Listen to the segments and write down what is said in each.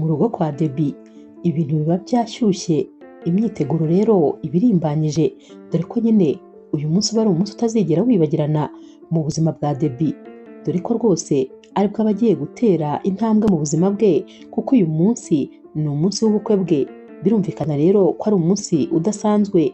mu rugo kwa Debbie ibintu biba byashyushye, imyiteguro rero iba irimbanyije, dore ko nyine uyu munsi uba ari umunsi utazigera wibagirana mu buzima bwa Debbie, dore ko rwose aribwo aba agiye gutera intambwe mu buzima bwe, kuko uyu munsi ni umunsi w'ubukwe bwe. Birumvikana rero ko ari umunsi udasanzwe,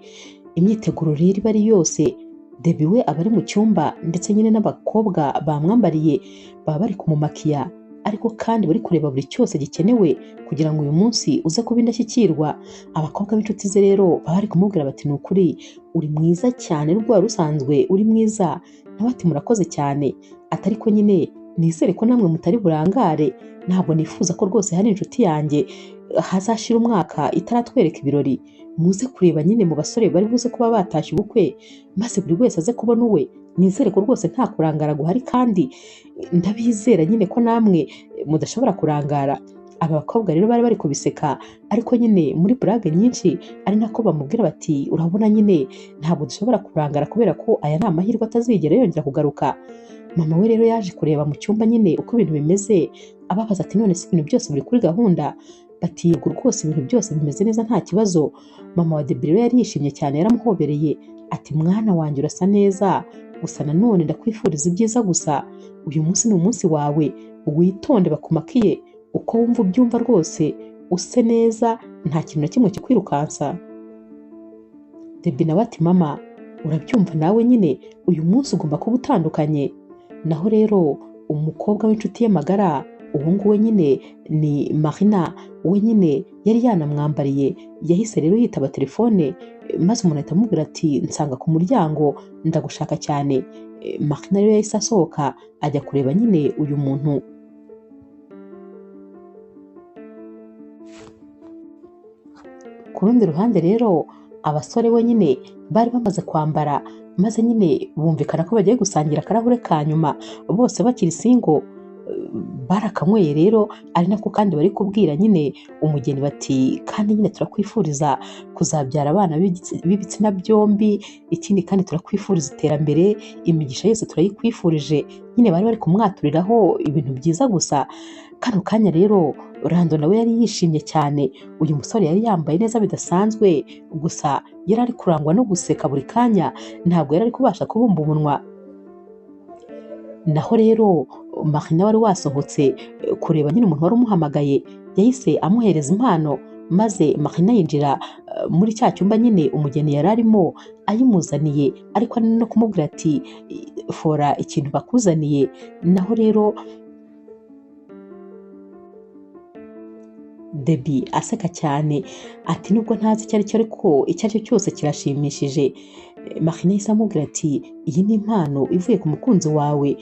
imyiteguro rero iba ari yose. Debbie we aba ari mu cyumba, ndetse nyine n'abakobwa bamwambariye baba bari kumumakiya, ariko kandi bari kureba buri cyose gikenewe kugira ngo uyu munsi uze kuba indashyikirwa. Abakobwa b'inshuti ze rero baba bari kumubwira bati ni ukuri uri mwiza cyane, nubwo wari usanzwe uri mwiza. Nawe ati murakoze cyane, atari ko nyine nizere ko namwe mutari burangare, ntabwo nifuza ko rwose hari inshuti yanjye hazashira umwaka itaratwereka ibirori. Muze kureba nyine mu basore bari buze kuba batashye ubukwe, maze buri wese aze kubona uwe. Nizere ko rwose nta kurangara guhari, kandi ndabizera nyine ko namwe mudashobora kurangara. Aba bakobwa rero bari bari kubiseka, ariko nyine muri burage nyinshi ari nako bamubwira bati urabona nyine ntabwo dushobora kurangara, kubera ko aya ni amahirwe atazigera yongera kugaruka. Mama we rero yaje kureba mu cyumba nyine uko ibintu bimeze, ababaza ati none se ibintu byose biri kuri gahunda? Bati yego rwose ibintu byose bimeze neza nta kibazo. Mama wa Debbie rero yari yishimye cyane, yaramuhobereye ati mwana wanjye urasa neza, gusa nanone ndakwifuriza ibyiza gusa. Uyu munsi ni umunsi wawe, witonde bakumakiye uko wumva ubyumva, rwose use neza, nta kintu na kimwe kikwirukansa. Debbie nawe ati mama urabyumva nawe nyine uyu munsi ugomba kuba utandukanye. Naho rero umukobwa w'inshuti ye magara, uwo nguwe nyine ni Marina, we nyine yari yanamwambariye, yahise rero yitaba telefone, maze umuntu ahita amubwira ati nsanga ku muryango ndagushaka cyane. Marina rero yahise asohoka ajya kureba nyine uyu muntu. Ku rundi ruhande rero abasore we nyine bari bamaze kwambara, maze nyine bumvikana ko bagiye gusangira akarahure ka nyuma, bose bakiri single. Barakanyweye rero, ari nako kandi bari kubwira nyine umugeni bati kandi nyine turakwifuriza kuzabyara abana b'ibitsina byombi, ikindi kandi turakwifuriza iterambere, imigisha yose turayikwifurije. Nyine bari bari kumwaturiraho ibintu byiza gusa. Kano kanya rero Rando nawe yari yishimye cyane, uyu musore yari yambaye neza bidasanzwe, gusa yari ari kurangwa no guseka buri kanya, ntabwo yari ari kubasha kubumba umunwa. Naho rero Marina wari wasohotse kureba nyine umuntu wari umuhamagaye, yahise amuhereza impano, maze Marina yinjira muri cya cyumba nyine umugeni yari arimo ayimuzaniye, ariko no kumubwira ati fora ikintu bakuzaniye. Naho rero Debbie aseka cyane ati nubwo ntazi icyo ari cyo, ariko icyo ari cyo cyose kirashimishije. Marina yahise amubwira ati iyi ni impano ivuye ku mukunzi wawe,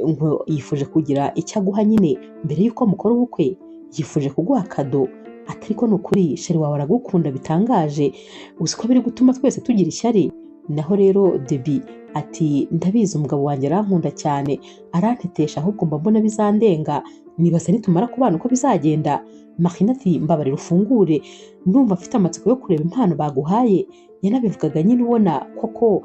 ngo yifuje kugira icyo aguha nyine mbere y'uko mukora ubukwe, yifuje kuguha kado. Ati ariko ni ukuri sheri wawe aragukunda bitangaje, uzi ko biri gutuma twese tugira ishyari. Naho rero Debbie ati ndabizi umugabo wanjye arankunda cyane, arantetesha, ahubwo mba mbona bizandenga, nibaza nitumara kubana uko bizagenda. Marina ati mbabarira ufungure, ndumva mfite amatsiko yo kureba impano baguhaye. Yanabivugaga nyine ubona koko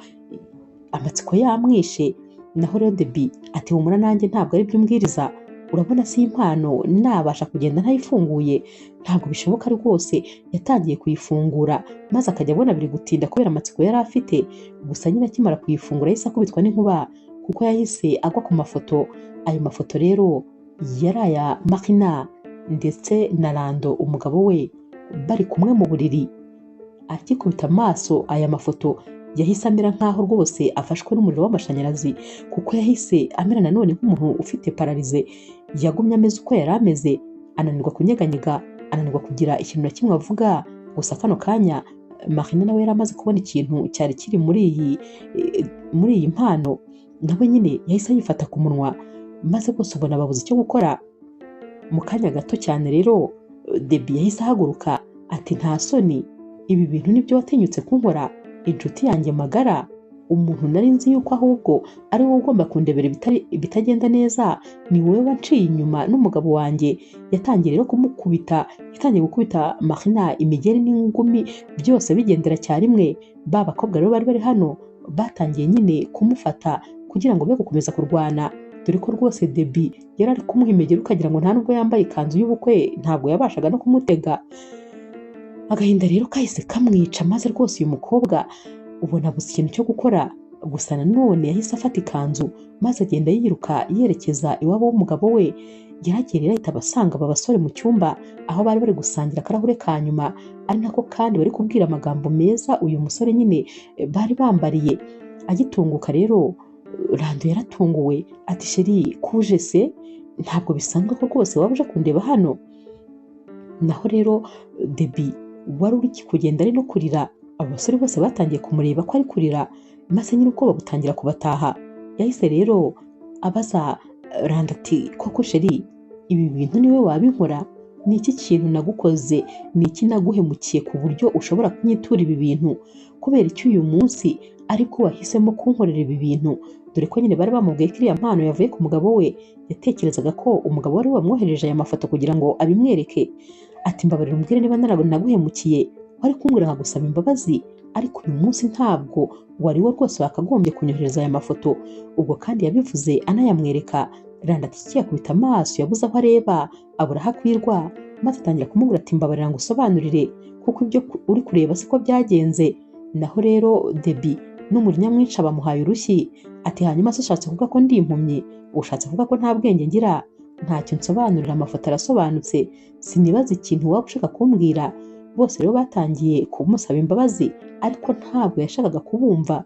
amatsiko yamwishe. Naho rero Debbie ati humura nanjye ntabwo ari byo umbwiriza, urabona si impano nabasha kugenda ntayifunguye, ntabwo bishoboka rwose. Yatangiye kuyifungura, maze akajya abona biri gutinda kubera amatsiko yari afite. Gusa nyine akimara kuyifungura yahise akubitwa n'inkuba, kuko yahise agwa ku mafoto. Ayo mafoto rero yari aya Marina ndetse na Rando umugabo we bari kumwe mu buriri. Akikubita amaso aya mafoto yahise amera nkaho rwose afashwe n'umuriro w'amashanyarazi, kuko yahise amera nanone nk'umuntu ufite pararize. Yagumye ameze uko yari ameze, ananirwa kunyeganyega, ananirwa kugira ikintu na kimwe avuga. Gusa kano kanya Marina nawe yari amaze kubona ikintu cyari kiri muri iyi mpano, nawe nyine yahise yifata ku munwa, maze bose ubona babuze icyo gukora. Mu kanya gato cyane rero Debbie yahise ahaguruka ati nta soni, ibi bintu nibyo watinyutse kunkora inshuti yanjye magara? Umuntu nari nzi yuko ahubwo ari wowe ugomba kundebera ibitagenda neza, ni wowe wanciye inyuma n'umugabo wanjye. Yatangiye rero kumukubita, yatangiye gukubita Marina imigeri n'ingumi, byose bigendera cyarimwe. Ba bakobwa rero bari hano batangiye nyine kumufata kugira ngo be gukomeza kurwana. dore ko rwose Debbie yari ari kumuha imigeri ukagira ngo nta nubwo yambaye ikanzu y'ubukwe, ntabwo yabashaga no kumutega. Agahinda rero kahise kamwica, maze rwose uyu mukobwa ubona abuze ikintu cyo gukora. Gusa nanone yahise afata ikanzu maze agenda yiruka yerekeza iwabo w'umugabo we. Yaragiye rero ahita abasanga aba basore mu cyumba aho bari bari gusangira akarahure ka nyuma, ari nako kandi bari kubwira amagambo meza uyu musore nyine bari bambariye. Agitunguka rero Rando yaratunguwe ati sheri kuje se, ntabwo bisanzwe ko rwose waba uje kundeba hano. Naho rero Debbie wari uri kugenda ari no kurira, abo basore bose batangiye kumureba ko ari kurira, maze nyine ubwoba butangira kubataha. Yahise rero abaza Rando ati koko sheri, ibi bintu niwe wabinkora? Ni iki kintu nagukoze? Ni iki naguhemukiye ku buryo ushobora kunyitura ibi bintu? Kubera iki uyu munsi ariko wahisemo kunkorera ibi bintu? Dore ko nyine bari bamubwiye ko iriya mpano yavuye ku mugabo we, yatekerezaga ko umugabo wari wamwohereje aya mafoto kugira ngo abimwereke. Ati mbabarira umbwire niba naguhemukiye, wari kumbwira nkagusaba imbabazi, ariko uyu munsi ntabwo wari we rwose wakagombye kunyohereza aya mafoto. Ubwo kandi yabivuze anayamwereka. Rando ati yakubita amaso yabuze aho areba, abura aho akwirwa, maze atangira kumubwira ati mbabarira ngo usobanurire, kuko ibyo uri kureba siko byagenze. Naho rero Debbie n'umujinya mwinshi bamuhaye urushyi. Ati hanyuma se ushatse kuvuga ko ndi impumyi? Ushatse kuvuga ko nta bwenge ngira? Ntacyo nsobanurira, amafoto arasobanutse, sinibaza ikintu waba ushaka kumbwira. Bose rero batangiye kumusaba imbabazi, ariko ntabwo yashakaga kubumva.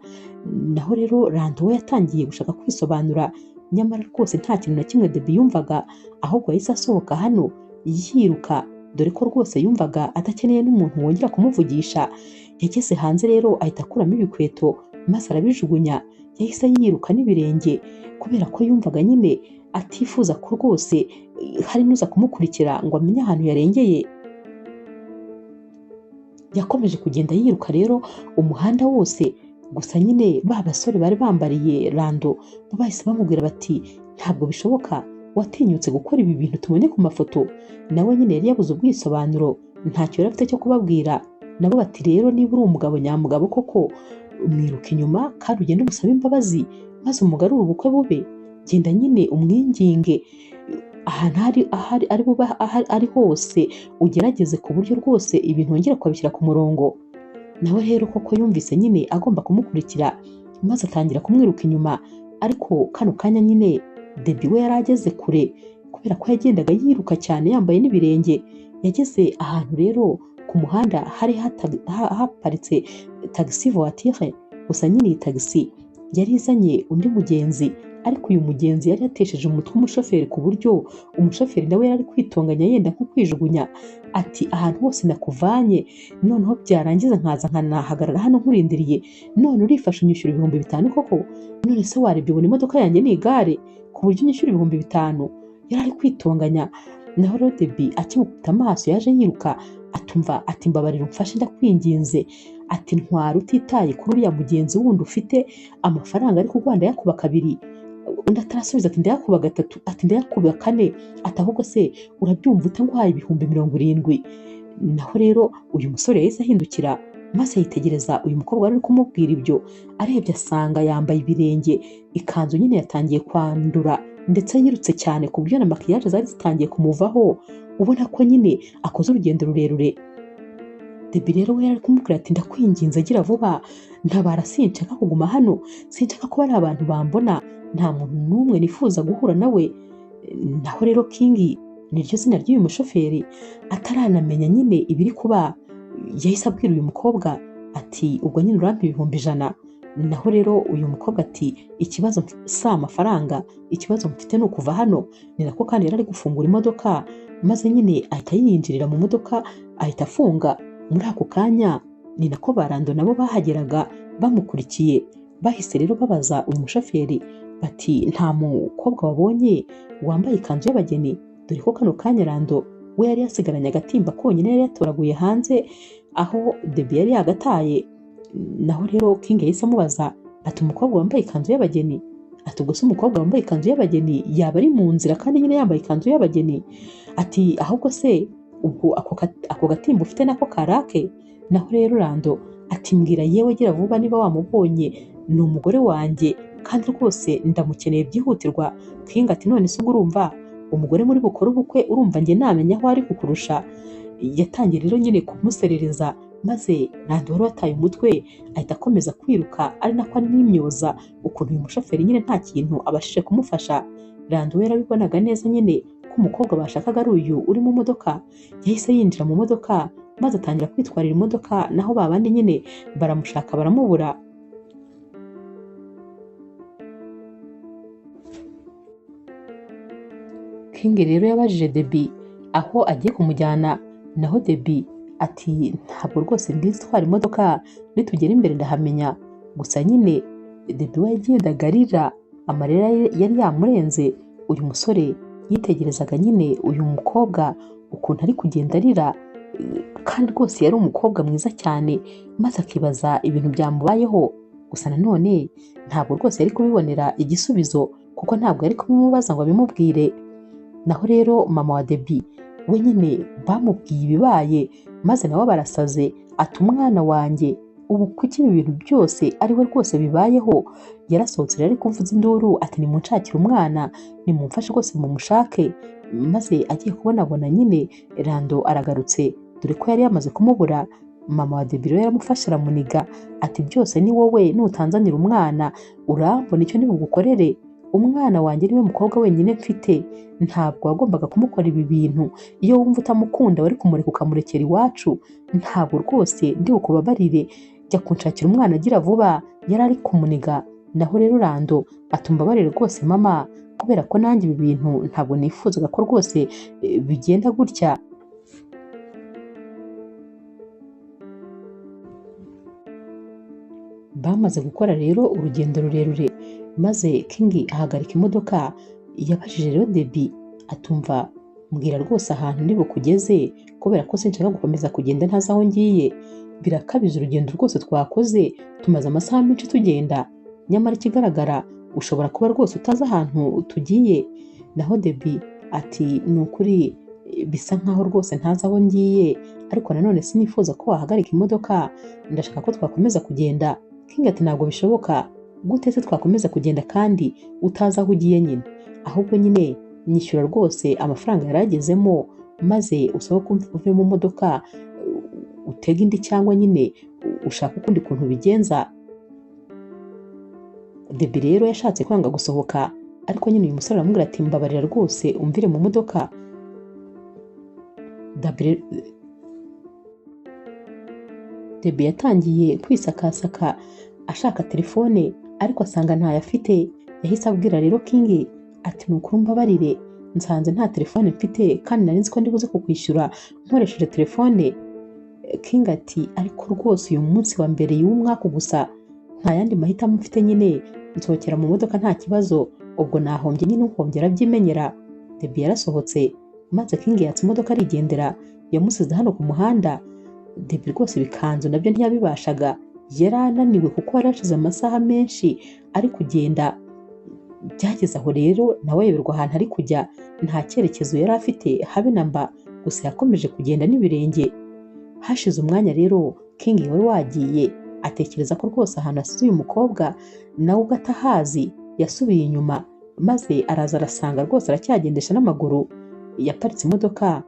Naho rero Rando we yatangiye gushaka kwisobanura, nyamara rwose nta kintu na kimwe Debbie yumvaga, ahubwo yahise asohoka hano yiruka, dore ko rwose yumvaga adakeneye n'umuntu wongera kumuvugisha. Yageze hanze rero ahita akuramo ibikweto maze arabijugunya. Yahise yiruka n'ibirenge kubera ko yumvaga nyine atifuza ko rwose hari n'uza kumukurikira ngo amenye ahantu yarengeye. Yakomeje kugenda yiruka rero umuhanda wose, gusa nyine ba basore bari bambariye Rando bahise bamubwira bati ntabwo bishoboka, watinyutse gukora ibi bintu tubonye ku mafoto. Nawe nyine yari yabuze ubwisobanuro, ntacyo yari afite cyo kubabwira. Nabo bati rero niba uri umugabo nyamugabo koko, umwiruka inyuma kandi ugende umusaba imbabazi maze umugarure ubukwe bube. Genda nyine umwinginge ahantu ari hose, ugerageze ku buryo rwose ibintu wongera kubishyira ku murongo. Nawe rero koko yumvise nyine agomba kumukurikira, maze atangira kumwiruka inyuma. Ariko kano kanya nyine Debbie we yari ageze kure, kubera ko yagendaga yiruka cyane yambaye n'ibirenge. Yageze ahantu rero ku muhanda hari haparitse taxi voiture, gusa nyine iyi taxi yari izanye undi mugenzi, ariko uyu mugenzi yari yatesheje umutwe umushoferi ku buryo umushoferi nawe yari kwitonganya yenda nko kwijugunya. Ati ahantu hose nakuvanye, noneho byarangiza nkaza nkanahagarara hano nkurindiriye, none urifashe unyishyura 5,000 koko? None se warebye ubona imodoka yanjye ni igare ku buryo unyishyura 5,000? Yari ari kwitonganya. Naho rero Debbie akimukubita amaso yaje yiruka, atumva ati mbabarira umfashe ndakwinginze, ati ntwara utitaye kuri uriya mugenzi wundi ufite amafaranga ari kuguha ndayakuba 2. Undi atarasubiza ati ndayakuba 3, ati ndayakuba 4, ati ahubwo se urabyumva ute nguhaye 70,000? Naho rero uyu musore yahise ahindukira maze yitegereza uyu mukobwa wari kumubwira ibyo. Arebye asanga yambaye ibirenge, ikanzu nyine yatangiye kwandura ndetse yirutse cyane ku buryo na makiyaje zari zitangiye kumuvaho, ubona ko nyine akoze urugendo rurerure. Debbie rero we yari kumubwira ati ndakwinginze agira vuba, ntabara, sinshaka kuguma hano, sinshaka ko ari abantu bambona, nta muntu n'umwe nifuza guhura nawe. Naho rero King niryo zina ry'uyu mushoferi, ataranamenya nyine ibiri kuba, yahise abwira uyu mukobwa ati ubwo nyine urampa 100,000. Naho rero uyu mukobwa ati ikibazo si amafaranga, ikibazo mfite ni ukuva hano. Ni nako kandi yari ari gufungura imodoka, maze nyine ahita yinjirira mu modoka ahita afunga. Muri ako kanya ni nako Rando nabo bahageraga bamukurikiye. Bahise rero babaza uyu mushoferi bati nta mukobwa wabonye wambaye ikanzu y'abageni? Dore ko kano kanya Rando we yari yasigaranye agatimba konyine yari yatoraguye hanze aho Debbie yari yagataye. Naho rero King yahise amubaza ati umukobwa wambaye ikanzu y'abageni? Ati ubwo se umukobwa wambaye ikanzu y'abageni yaba ari mu nzira kandi nyine yambaye ikanzu y'abageni? Ati ahubwo se ubwo ako gatimba ufite nako karake? Naho rero Rando ati mbwira yewe gira vuba niba wamubonye, ni umugore wanjye kandi rwose ndamukeneye byihutirwa. King ati none se ubwo urumva umugore muri bukore ubukwe, urumva njye namenya aho ari kukurusha? Yatangiye rero nyine kumuserereza, maze Rando wari wataye umutwe ahita akomeza kwiruka, ari nako animyoza ukuntu uyu mushoferi nyine nta kintu abashije kumufasha. Rando we yarabibonaga neza nyine ko umukobwa bashakaga ari uyu uri mu modoka. Yahise yinjira mu modoka maze atangira kwitwarira imodoka, naho babandi nyine baramushaka baramubura. King rero yabajije Debbie aho agiye kumujyana, naho Debbie ati ntabwo rwose mbizi twara imodoka, nitugera imbere ndahamenya. Gusa nyine Debbie we yagendaga arira, amarira yari yamurenze. Uyu musore yitegerezaga nyine uyu mukobwa ukuntu ari kugenda arira, kandi rwose yari umukobwa mwiza cyane, maze akibaza ibintu byamubayeho. Gusa nanone ntabwo rwose yari kubibonera igisubizo, kuko ntabwo yari kubimubaza ngo abimubwire. Naho rero mama wa Debbie we nyine bamubwiye ibibaye, maze nawe barasaze ati umwana wanjye ubu kuki ibi bintu byose ari we rwose bibayeho? Yarasohotse rero ari kuvuza induru ati nimunshakire umwana, nimumfashe rwose mumushake. Maze agiye kubonabona nyine Rando aragarutse, dore ko yari yamaze kumubura. Mama wa Debbie rero yaramufashe aramuniga ati byose ni wowe, nutanzanira umwana urambona icyo ndibugukorere. Umwana wanjye niwe mukobwa wenyine mfite, ntabwo wagombaga kumukora ibi bintu. Iyo wumva utamukunda wari kumureka ukamurekera iwacu, ntabwo rwose ndi bukubabarire. Jya kunshakira umwana agira vuba. Yari ari kumuniga. Naho rero Rando atumbabarire rwose mama, kubera ko nanjye ibi bintu ntabwo nifuzaga ko rwose bigenda gutya. Bamaze gukora rero urugendo rurerure, maze King ahagarika imodoka. Yabajije rero Debbie atumva mbwira rwose ahantu ndi bukugeze, kubera ko sinshaka gukomeza kugenda ntazi aho ngiye. Birakabije urugendo rwose twakoze, tumaze amasaha menshi tugenda, nyamara ikigaragara ushobora kuba rwose utazi ahantu tugiye. Naho Debbie ati ni ukuri bisa nkaho rwose ntazi aho ngiye, ariko nanone sinifuza ko wahagarika imodoka, ndashaka ko twakomeza kugenda. King ati ntabwo bishoboka, gute se twakomeza kugenda kandi utazi aho ugiye nyine? Ahubwo nyine nyishyura rwose amafaranga yaragezemo, maze usohoke uve mu modoka utega indi, cyangwa nyine ushaka ukundi kuntu bigenza. Debbie rero yashatse kwanga gusohoka, ariko nyine uyu musore aramubwira ati mbabarira rwose umvire mu modoka. Debbie yatangiye kwisakasaka ashaka telefone, ariko asanga ntayo afite. Yahise abwira rero King ati nukuri mbabarire, nsanze nta telefone mfite, kandi nari nzi ko ndibuze kukwishyura nkoresheje telefone. King ati ariko rwose uyu munsi wa mbere y'umwaka gusa, nta yandi mahitamo mfite, nyine nsohokera mu modoka nta kibazo. Ubwo nahombye nyine, uhombye arabyimenyera. Debbie yarasohotse, maze King yatse imodoka arigendera, yamusize hano ku muhanda. Debbie rwose ibikanzu nabyo ntiyabibashaga, yari ananiwe kuko yari yashize amasaha menshi ari kugenda. Byageze aho rero nawe yeberwa ahantu ari kujya, nta cyerekezo yari afite habe na mba, gusa yakomeje kugenda n'ibirenge. Hashize umwanya rero King wari wagiye, atekereza ko rwose ahantu asize uyu mukobwa nawe ubwo atahazi. Yasubiye inyuma, maze araza arasanga rwose aracyagendesha n'amaguru. Yaparitse imodoka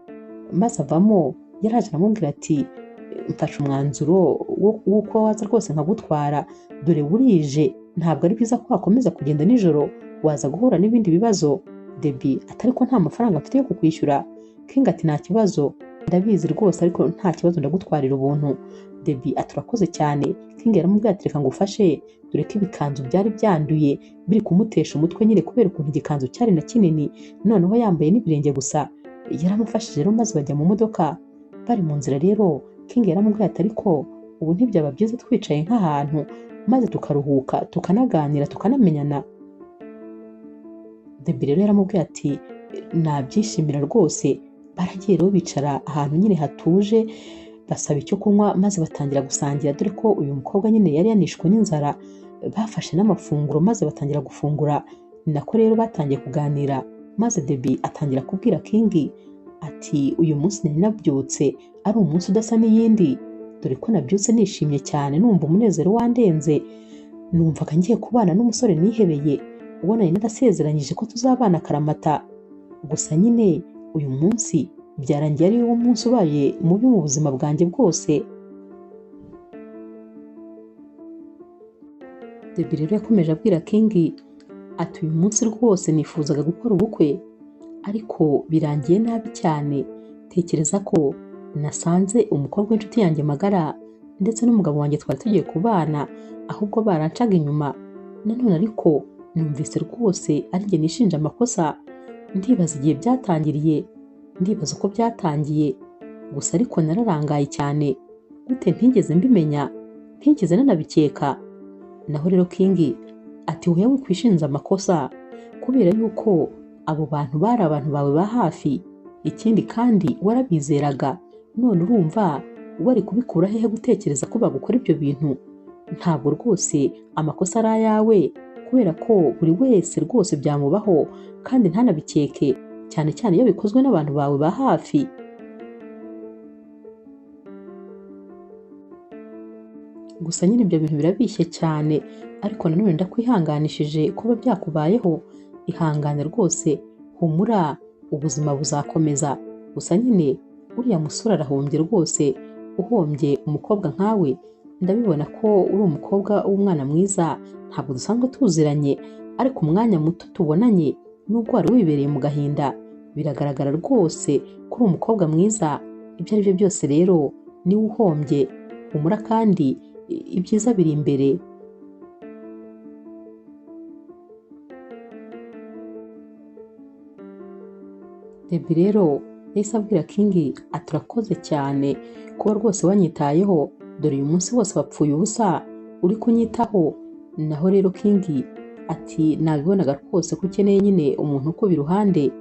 maze avamo, yaraje aramubwira ati mfashe umwanzuro w'uko waza rwose nkagutwara, dore burije, ntabwo ari byiza ko wakomeza kugenda nijoro, waza guhura n'ibindi bibazo. Debbie atari ko nta mafaranga mfite yo kukwishyura. King ati nta kibazo, ndabizi rwose, ariko nta kibazo ndagutwarira ubuntu. Debbie ati urakoze cyane. King yaramubwira ati reka ngufashe, dore ko ibikanzu byari byanduye biri kumutesha umutwe nyine, kubera ukuntu igikanzu cyari na kinini, noneho yambaye n'ibirenge gusa. Yaramufashije rero, maze bajya mu modoka. Bari mu nzira rero King yaramubwira ati ariko ubu ntibyaba byiza twicaye nk'ahantu, maze tukaruhuka, tukanaganira, tukanamenyana? Debbie rero yaramubwira ati nabyishimira rwose. Baragiye rero bicara ahantu nyine hatuje, basaba icyo kunywa, maze batangira gusangira, dore ko uyu mukobwa nyine yari yanishwe n'inzara. Bafashe n'amafunguro maze batangira gufungura. Ni nako rero batangiye kuganira, maze Debbie atangira kubwira King ati uyu munsi nari nabyutse ari umunsi udasa n'iyindi, dore ko nabyutse nishimye cyane, numva umunezero wandenze. numvaga ngiye kubana n'umusore nihebeye uwo nari narasezeranyije ko tuzabana akaramata. Gusa nyine uyu munsi byarangiye ari wo munsi ubaye mubi mu buzima bwanjye bwose. Debbie rero yakomeje abwira King ati uyu munsi rwose nifuzaga gukora ubukwe ariko birangiye nabi cyane. Tekereza ko nasanze umukobwa w'inshuti yanjye magara ndetse n'umugabo wanjye twari tugiye kubana ahubwo barancaga inyuma. Nanone ariko numvise rwose ari njye nishinja amakosa. Ndibaza igihe byatangiriye, ndibaza uko byatangiye, gusa ariko nararangaye cyane. Gute ntigeze mbimenya, ntigeze nanabikeka. Naho rero King ati wowe wikwishinja amakosa kubera yuko abo bantu bari abantu bawe ba hafi, ikindi kandi warabizeraga. None urumva wari kubikura hehe gutekereza ko bagukora ibyo bintu? Ntabwo rwose amakosa ari ayawe kubera ko buri wese rwose byamubaho kandi ntanabikeke, cyane cyane iyo bikozwe n'abantu bawe ba hafi. Gusa nyine ibyo bintu birabishye cyane, ariko nanone ndakwihanganishije kuba byakubayeho. Ihangane rwose, humura, ubuzima buzakomeza. Gusa nyine uriya musore arahombye rwose, uhombye umukobwa nkawe. Ndabibona ko uri umukobwa w'umwana mwiza, ntabwo dusanzwe tuziranye, ariko umwanya muto tubonanye nubwo wari wibereye mu gahinda biragaragara rwose ko uri umukobwa mwiza. Ibyo ari byo byose rero niwe uhombye. Humura kandi ibyiza biri imbere. Debbie rero yahise abwira King ati urakoze cyane kuba rwose wanyitayeho, dore uyu munsi wose wapfuye ubusa uri kunyitaho. Naho rero King ati nabibonaga rwose ko ukeneye nyine umuntu ukuba iruhande,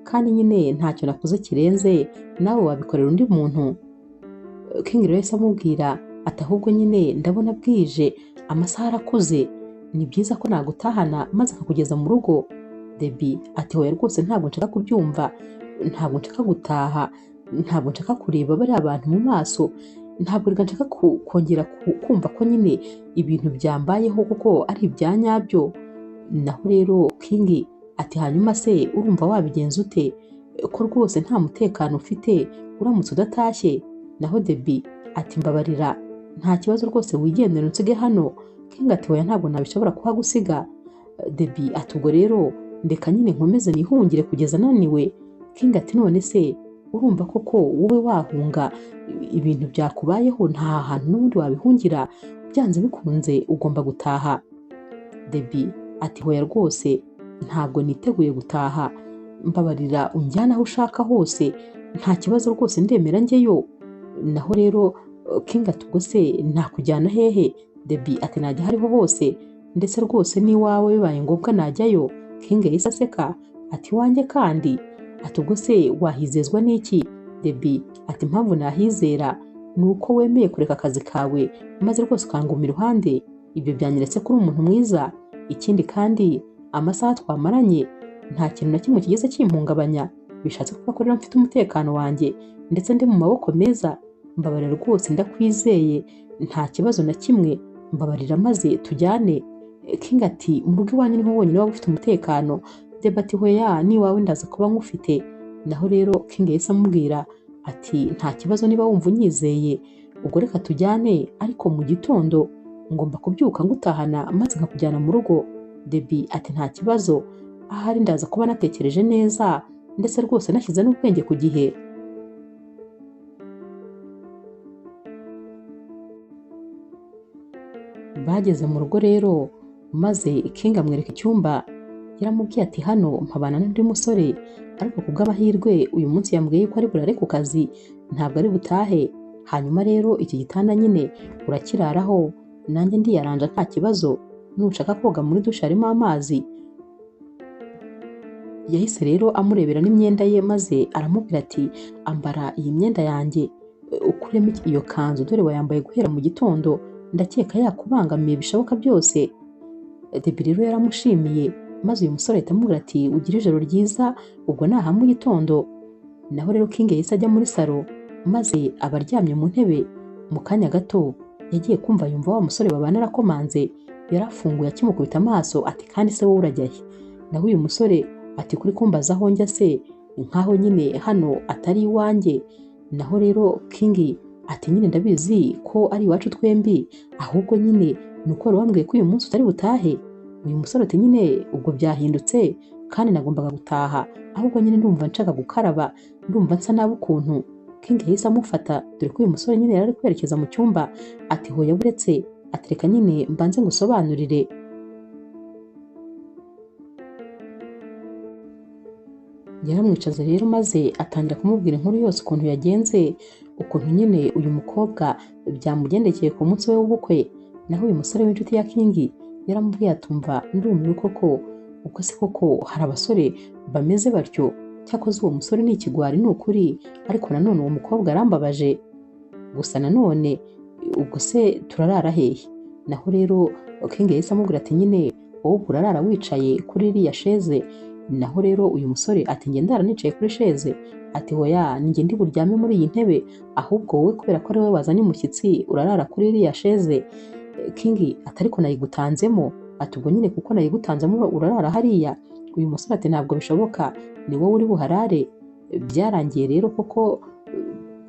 kandi nyine ntacyo nakoze kirenze, nawe wabikorera undi muntu. King rero yahise amubwira ati ahubwo nyine ndabona bwije, amasaha arakuze, ni byiza ko nagutahana maze akakugeza mu rugo. Debbie ati hoya rwose ntabwo nshaka kubyumva, ntabwo nshaka gutaha, ntabwo nshaka kureba bariya bantu mu maso, ntabwo reka nshaka kongera kumva ko nyine ibintu byambayeho kuko ari ibya nyabyo. Naho rero King ati hanyuma se urumva wabigenza ute ko rwose nta mutekano ufite uramutse udatashye? Naho Debbie ati mbabarira, nta kibazo rwose wigendera unsige hano. King ati hoya ntabwo nabishobora kuhagusiga. Debbie ati ubwo rero ndeka nyine nkomeze nihungire kugeza naniwe. King ati none se urumva koko wowe wahunga ibintu byakubayeho? Nta hantu n'ubundi wabihungira, byanze bikunze ugomba gutaha. Debbie ati hoya rwose ntabwo niteguye gutaha, mbabarira unjyana aho ushaka hose, nta kibazo rwose ndemera njyeyo. Naho rero King ati ubwo se nakujyana hehe? Debbie ati najya hariho hose, ndetse rwose n'iwawe bibaye ngombwa najyayo. King yahise aseka ati wanjye kandi? Ati ubwo se wahizezwa n'iki? Debbie ati impamvu nahizera ni uko wemeye kureka akazi kawe maze rwose ukanguma iruhande. Ibyo byanyeretse ko uri umuntu mwiza. Ikindi kandi amasaha twamaranye nta kintu na kimwe kigeze kimpungabanya, bishatse kuvuga ko rero mfite umutekano wanjye ndetse ndi mu maboko meza. Mbabarira rwose ndakwizeye, nta kibazo na kimwe, mbabarira maze tujyane. King ati mu rugo iwanyu niho wonyine waba ufite umutekano? Debbie ati hoya n'iwawe ndaza kuba nkufite. Naho rero King yahise amubwira ati nta kibazo niba wumva unyizeye, ubwo reka tujyane, ariko mu gitondo ngomba kubyuka ngutahana maze nkakujyana mu rugo. Debbie ati nta kibazo, ahari ndaza kuba natekereje neza ndetse rwose nashyize n'ubwenge ku gihe. Bageze mu rugo rero maze King amwereka icyumba. Yaramubwiye ati hano mpabana n'undi musore, ariko ku bw'amahirwe uyu munsi yambwiye ko ari burare ku kazi, ntabwo ari butahe. Hanyuma rero iki gitanda nyine urakiraraho, nanjye ndiyaranja nta kibazo, nushaka koga muri dushe harimo amazi. Yahise rero amurebera n'imyenda ye maze aramubwira ati ambara iyi myenda yanjye, ukuremo iyo kanzu, dore wayambaye guhera mu gitondo, ndakeka yakubangamiye bishoboka byose. Debbie rero yaramushimiye maze uyu musore ahita amubwira ati ugire ijoro ryiza, ubwo naha mu gitondo. Naho rero King yahise ajya muri salo maze aba aryamye mu ntebe. Mu kanya gato yagiye kumva yumva wa musore babana arakomanze. yarafunguye akimukubita amaso ati kandi se wowe urajya he? Naho uyu musore ati kuri kumbaza aho njya se nkaho nyine hano atari iwanjye. Naho rero King ati nyine ndabizi ko ari iwacu twembi, ahubwo nyine ni uko wari wambwiye ko uyu munsi utari butahe. Uyu musore ati nyine ubwo byahindutse kandi nagombaga gutaha, ahubwo nyine ndumva nshaka gukaraba, ndumva nsa nabi ukuntu. King yahise amufata dore ko uyu musore nyine yari ari kwerekeza mu cyumba. Ati hoya buretse, ati reka nyine mbanze ngusobanurire. Yaramwicaza rero maze atangira kumubwira inkuru yose ukuntu yagenze, ukuntu nyine uyu mukobwa byamugendekeye ku munsi we w'ubukwe. Naho uyu musore w'inshuti ya King yaramubwiye atumva ndumiwe koko, ubwo se koko hari abasore bameze batyo? Cyakoze uwo musore ni ikigwari ni ukuri, ariko nanone uwo mukobwa arambabaje. Gusa nanone ubwo se turarara hehe? Naho rero King yahise amubwira ati nyine wowe urarara wicaye kuri iriya sheze. Naho rero uyu musore ati njye ndara nicaye kuri sheze? Ati hoya ninjye ndi buryame muri iyi ntebe, ahubwo wowe kubera ko ari wowe wazanye umushyitsi urarara kuri iriya sheze. King ati ariko nayigutanzemo. Ati ubwo nyine kuko nayigutanzemo urarara hariya? Uyu musore ati ntabwo bishoboka, ni wowe uri buharare. Byarangiye rero koko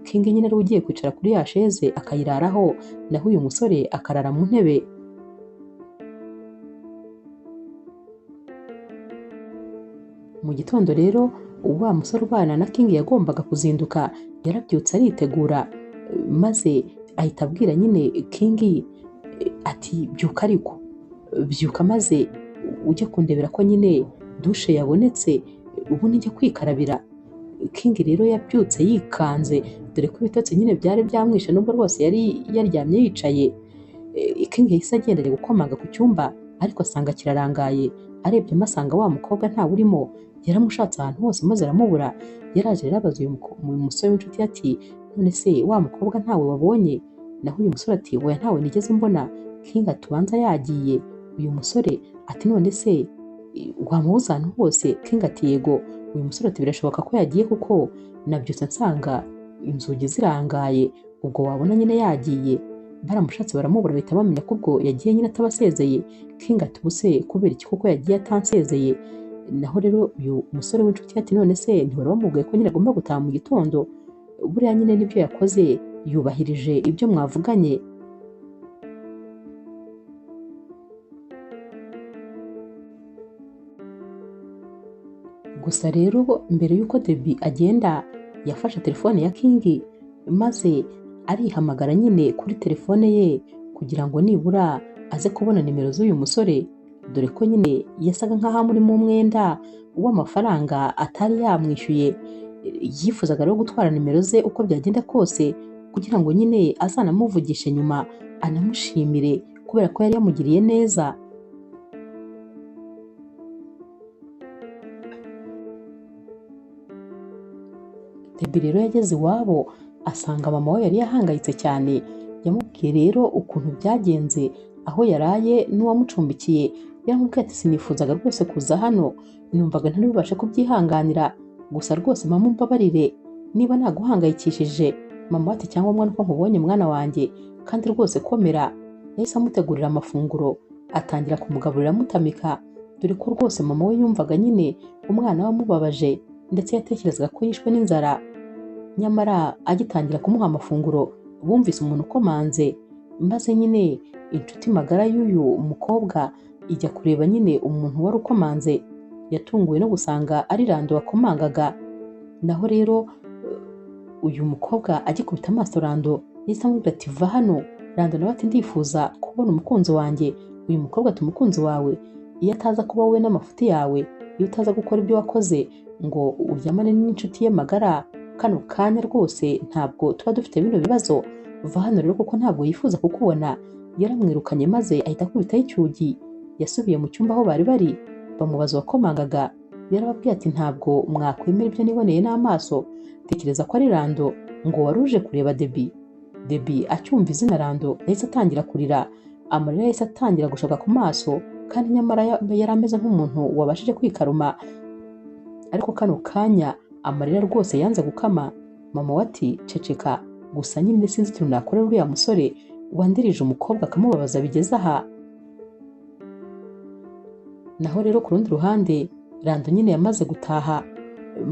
King nyine ari ugiye kwicara kuri ya sheze akayiraraho, naho uyu musore akarara mu ntebe. Mu gitondo rero wa musore ubana na King yagombaga kuzinduka yarabyutse aritegura, maze ahita abwira nyine King ati byuka ariko byuka maze ujye kundebera ko nyine dushe yabonetse ubundi njye kwikarabira. King rero yabyutse yikanze dore ko ibitotsi nyine byari byamwishe nubwo rwose yari yaryamye yicaye. King yahise agenda ari gukomanga ku cyumba ariko asanga kirarangaye. Arebye asanga wa mukobwa ntawe urimo, yaramushatse ahantu hose maze aramubura. Yaraje rero abaza uyu musore w'inshuti ati none se wa mukobwa ntawe wabonye? Naho uyu musore ati oya ntawe nigeze mbona. King atubanza yagiye. Uyu musore ati none se wamubuze ahantu hose? King ati yego. Uyu musore ati birashoboka ko yagiye kuko nabyutse nsanga inzugi zirangaye, ubwo wabona nyine yagiye. Baramushatse baramubura bahita bamenya ko ubwo yagiye nyine atabasezeye. King ati ubuse kubera iki kuko yagiye atansezeye? Naho rero uyu musore w'inshuti ati none se ntiwari wamubwiye ko nyine agomba gutaha mu gitondo? Buriya nyine nibyo yakoze, yubahirije ibyo mwavuganye. Gusa rero mbere y'uko Debbie agenda yafashe telefone ya King maze arihamagara nyine kuri telefone ye kugira ngo nibura aze kubona nimero z'uyu musore, dore ko nyine yasaga nk'aho amurimo umwenda w'amafaranga atari yamwishyuye. Yifuzaga rero gutwara nimero ze uko byagenda kose kugira ngo nyine azanamuvugishe nyuma anamushimire kubera ko yari yamugiriye neza. Debbie rero yageze iwabo asanga mama we yari yahangayitse cyane. Yamubwiye rero ukuntu byagenze aho yaraye n'uwamucumbikiye. Yaramubwiye ati sinifuzaga rwose kuza hano, numvaga ntari bubashe kubyihanganira, gusa rwose mama umbabarire niba naguhangayikishije. Mama ati cyangwa nuko nkubonye mwana wanjye kandi rwose komera. Yahise amutegurira amafunguro atangira kumugaburira amutamika, dore ko rwose mama we yumvaga nyine umwana we amubabaje ndetse yatekerezaga ko yishwe n'inzara. Nyamara agitangira kumuha amafunguro bumvise umuntu ukomanze, maze nyine inshuti magara y'uyu mukobwa ijya kureba nyine umuntu wari ukomanze. Yatunguwe no gusanga ari Rando wakomangaga. Naho rero uyu mukobwa agikubita amaso Rando yahise amubwira ati va hano. Rando nawe ati ndifuza kubona umukunzi wanjye. Uyu mukobwa ati umukunzi wawe? Iyo ataza kuba wowe n'amafuti yawe, iyo utaza gukora ibyo wakoze ngo uryamane n'inshuti ye magara, kano kanya rwose ntabwo tuba dufite bino bibazo. Va hano rero kuko ntabwo yifuza kukubona. Yaramwirukanye maze ahita akubitaho icyugi. Yasubiye mu cyumba aho bari bari bamubaza uwakomangaga. Yarababwiye ati ntabwo mwakwemera ibyo niboneye n'amaso. Tekereza ko ari Rando ngo wari uje kureba Debbie. Debbie acyumva izina Rando yahise atangira kurira, amarira yahise atangira gushoka ku maso, kandi nyamara yari ameze nk'umuntu wabashije kwikaruma. Ariko kano kanya amarira rwose yanze gukama. Mama we ati ceceka, gusa nyine sinzi ikintu nakorera uriya musore wandirije umukobwa akamubabaza bigeze aha. Naho rero ku rundi ruhande Rando nyine yamaze gutaha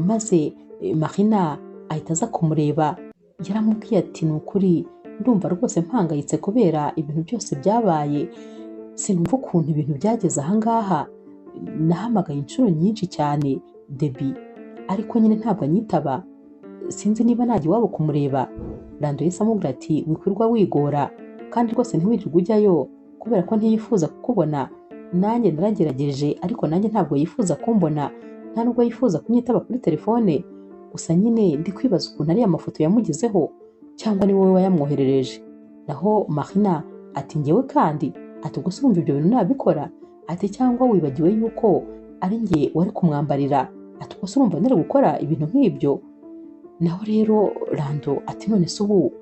maze Marina ahita aza kumureba, yaramubwiye ati ni ukuri ndumva rwose mpangayitse kubera ibintu byose byabaye, sinumva ukuntu ibintu byageze ahangaha, nahamagaye inshuro nyinshi cyane Debbie ariko nyine ntabwo anyitaba, sinzi niba najya iwabo kumureba. Rando yahise amubwira ati wikwirwa wigora kandi rwose ntiwirirwe ujyayo kubera ko ntiyifuza kukubona, nanjye naragerageje ariko nanjye ntabwo yifuza kumbona, nta nubwo yifuza kunyitaba kuri telefone, gusa nyine ndi kwibaza ukuntu ariya mafoto yamugezeho cyangwa ni wowe wayamwoherereje. Naho Marina ati njyewe kandi, ati gusa urumva ibyo bintu nabikora, ati cyangwa wibagiwe yuko ari njye wari kumwambarira, ati gusa urumva nari gukora ibintu nk'ibyo. Naho rero Rando ati none se ubu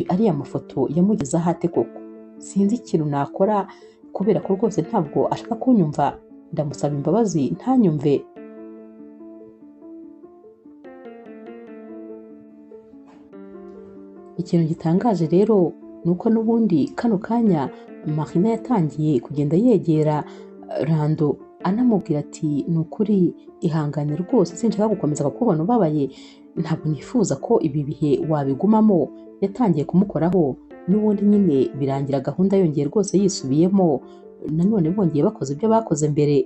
ariya mafoto yamugezeho ate koko, sinzi ikintu nakora kubera ko rwose ntabwo ashaka kunyumva, ndamusaba imbabazi ntanyumve. Ikintu gitangaje rero ni uko n'ubundi kano kanya Marina yatangiye kugenda yegera Rando anamubwira ati ni ukuri ihangane rwose, sinshaka gukomeza kukubona ubabaye, ntabwo nifuza ko ibi bihe wabigumamo. Yatangiye kumukoraho n'ubundi nyine birangira gahunda yongeye rwose yisubiyemo, nanone bongeye bakoze ibyo bakoze mbere.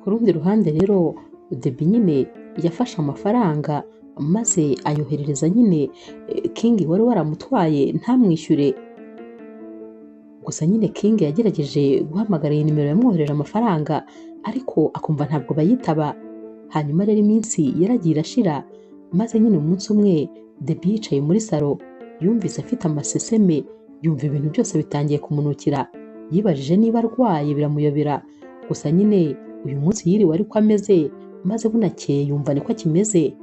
Ku rundi ruhande rero Debbie nyine yafashe amafaranga maze ayoherereza nyine King wari waramutwaye ntamwishyure, gusa nyine King yagerageje guhamagara iyi nimero yamwohereje amafaranga ariko akumva ntabwo bayitaba. Hanyuma rero iminsi yaragiye irashira, maze nyine umunsi umwe Debbie yicaye muri salo yumvise afite amaseseme, yumva ibintu byose bitangiye kumunukira, yibajije niba arwaye biramuyobera, gusa nyine uyu munsi yiriwe ariko ameze, maze bunakeye yumva niko akimeze.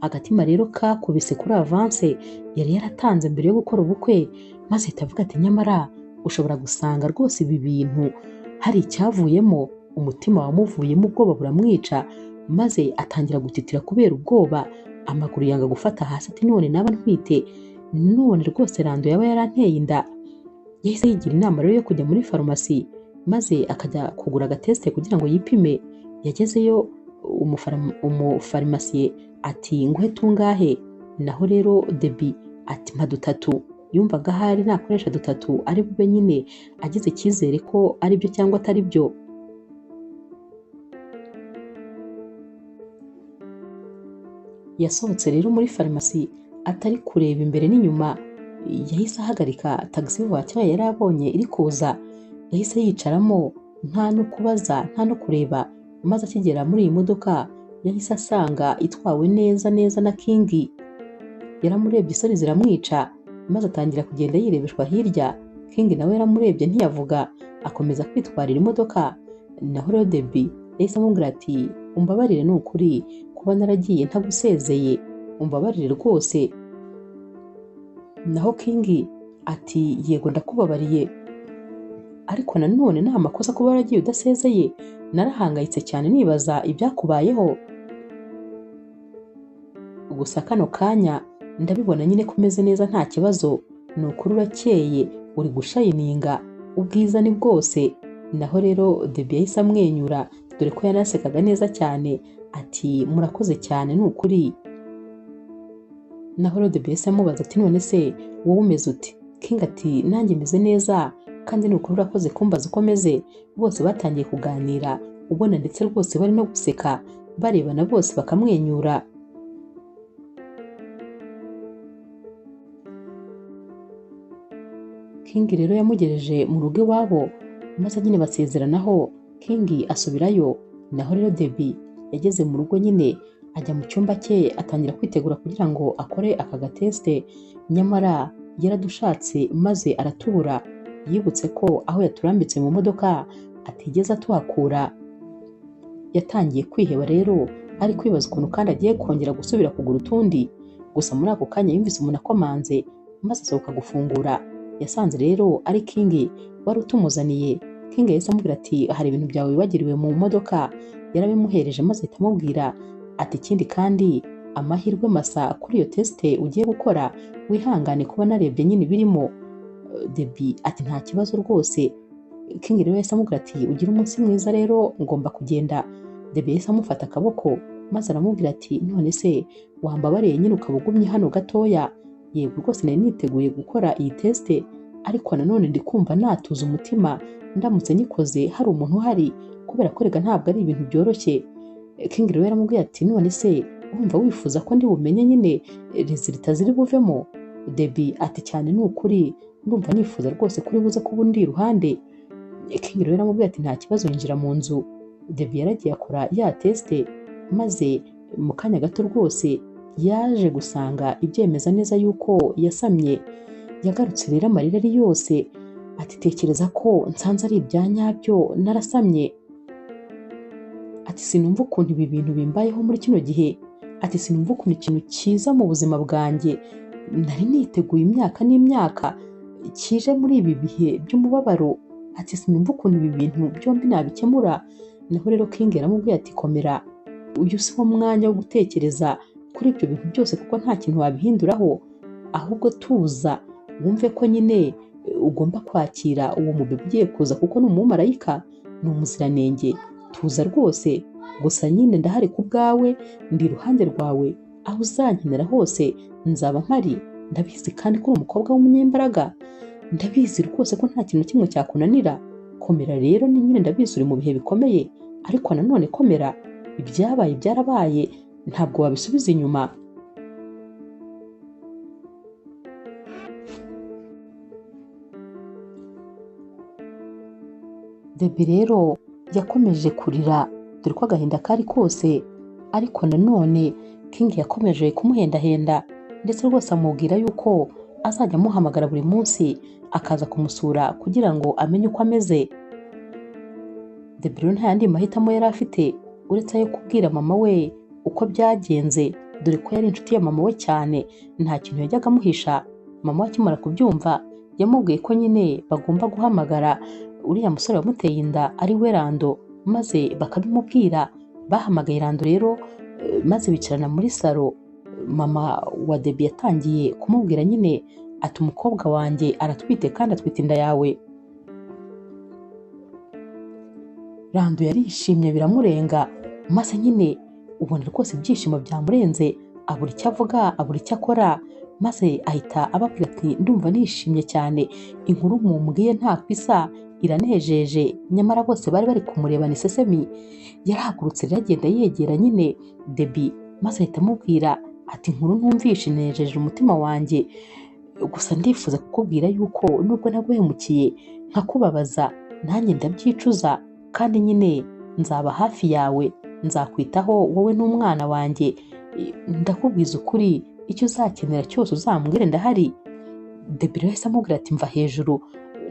Agatima rero kakubise kuri avance yari yaratanze mbere yo gukora ubukwe, maze ahita avuga ati nyamara ushobora gusanga rwose ibi bintu hari icyavuyemo. Umutima wamuvuyemo, ubwoba buramwica, maze atangira gutitira kubera ubwoba, amaguru yanga gufata hasi, ati none naba ntwite, none rwose Rando yaba yaranteye inda. Yahise yigira inama rero yo kujya muri farumasi maze akajya kugura agatesite kugira ngo yipime. Yagezeyo umufarumasiye ati nguhe tungahe, naho rero Debbie ati mpa 3. Yumvaga ahari nakoresha 3 ari bube nyine agize icyizere ko ari byo cyangwa atari byo. Yasohotse rero muri farumasi atari kureba imbere n'inyuma, yahise ahagarika taxi voiture yari abonye iri kuza, yahise yicaramo nta no kubaza nta no kureba, maze akigera muri iyi modoka yahise asanga itwawe neza neza na King. Yaramurebye isoni ziramwica, maze atangira kugenda yirebeshwa hirya. King nawe yaramurebye ntiyavuga, akomeza kwitwarira imodoka. Naho rero Debbie yahise amubwira ati umbabarire ni ukuri kuba naragiye ntagusezeye, umbabarire rwose. Naho King ati yego ndakubabariye, ariko nanone nta makosa kuba waragiye udasezeye, narahangayitse cyane nibaza ibyakubayeho, gusa kano kanya ndabibona nyine kumeze neza nta kibazo, ni ukuri urakeye uri gushayininga, ubwiza ni bwose. Naho rero Debbie yahise amwenyura dore ko yanasekaga neza cyane, ati murakoze cyane ni ukuri. Naho rero Debbie yahise amubaza ati none se wowe umeze uti? King ati nanjye meze neza kandi ni ukuri urakoze kumbaza uko meze. Bose batangiye kuganira ubona ndetse rwose bari no guseka, barebana bose bakamwenyura. King rero yamugejeje mu rugo iwabo maze nyine basezeranaho, King asubirayo. Naho rero Debbie yageze mu rugo nyine ajya mu cyumba cye atangira kwitegura kugira ngo akore aka gateste, nyamara yaradushatse maze aratubura. Yibutse ko aho yaturambitse mu modoka atigeze atuhakura. Yatangiye kwiheba rero, ari kwibaza ukuntu kandi agiye kongera gusubira kugura utundi. Gusa muri ako kanya yumvise umuntu akomanze maze asohoka gufungura. Yasanze rero ari King wari utumuzaniye. King yahise amubwira ati hari ibintu byawe wibagiriwe mu modoka. Yarabimuhereje maze ahita amubwira ati ikindi kandi amahirwe masa kuri iyo teste ugiye gukora, wihangane kuba narebye nyine birimo. Debbie ati nta kibazo rwose. King rero yahise amubwira ati ugira umunsi mwiza rero ngomba kugenda. Debbie yahise amufata akaboko maze aramubwira ati none se wambabariye nyine ukaba ugumye hano gatoya? Yego rwose nari niteguye gukora iyi teste, ariko nanone ndi kumva natuza umutima ndamutse nyikoze hari umuntu uhari, kubera ko rega ntabwo ari ibintu byoroshye. King rero yaramubwiye ati none se urumva wifuza ko ndi bumenye nyine resulta ziri buvemo? Debbie ati cyane ni ukuri ndumva nifuza rwose kuri buze kuba undi iruhande. King rero yaramubwiye ati nta kibazo, yinjira mu nzu. Debbie yaragiye akora ya teste, maze mu kanya gato rwose yaje gusanga ibyemeza neza yuko yasamye. Yagarutse rero amarira ari yose, ati tekereza ko nsanze ari ibya nyabyo narasamye. Ati sinumva ukuntu ibi bintu bimbayeho muri kino gihe. Ati sinumva ukuntu ikintu cyiza mu buzima bwanjye nari niteguye imyaka n'imyaka kije muri ibi bihe by'umubabaro. Ati sinumva ukuntu ibi bintu byombi nabikemura. Naho rero King yaramubwiye ati komera, uyu si wo mwanya wo gutekereza kuri ibyo bintu byose kuko nta kintu wabihinduraho, ahubwo tuza wumve ko nyine ugomba kwakira uwo mubebe ugiye kuza kuko ni umumarayika, ni umuziranenge. Tuza rwose, gusa nyine ndahari ku bwawe, ndi iruhande rwawe, aho uzankenera hose nzaba mpari. Ndabizi kandi ko uri umukobwa w'umunyembaraga, ndabizi rwose ko nta kintu kimwe cyakunanira. Komera rero, ni nyine ndabizi uri mu bihe bikomeye, ariko nanone komera, ibyabaye byarabaye ntabwo wabisubiza inyuma. Debbie rero yakomeje kurira dore ko agahinda kari kose, ariko nanone King yakomeje kumuhendahenda ndetse rwose amubwira yuko azajya amuhamagara buri munsi akaza kumusura kugira ngo amenye uko ameze. Debbie rero nta yandi mahitamo yari afite uretse ayo kubwira mama we uko byagenze, dore ko yari inshuti ya mama we cyane, nta kintu yajyaga amuhisha. Mama we akimara kubyumva yamubwiye ko nyine bagomba guhamagara uriya musore wamuteye inda ari we Rando, maze bakabimubwira. Bahamagaye Rando rero maze bicarana muri salo. Mama wa Debbie yatangiye kumubwira nyine ati umukobwa wanjye aratwite kandi atwite inda yawe. Rando yarishimye biramurenga, maze nyine ubona rwose ibyishimo byamurenze, abura icyo avuga abura icyo akora, maze ahita ababwira ati ndumva nishimye cyane, inkuru mumbwiye nta kwisa iranejeje. Nyamara bose bari bari kumureba ni sesemi. Yarahagurutse rero agenda yegera nyine Debbie, maze ahita amubwira ati inkuru ntumvishe inejeje umutima wanjye, gusa ndifuza kukubwira yuko nubwo naguhemukiye nkakubabaza nanjye ndabyicuza, kandi nyine nzaba hafi yawe, nzakwitaho wowe n'umwana wanjye. Ndakubwiza ukuri, icyo uzakenera cyose uzambwire ndahari. Debbie rero yahise amubwira ati mva hejuru,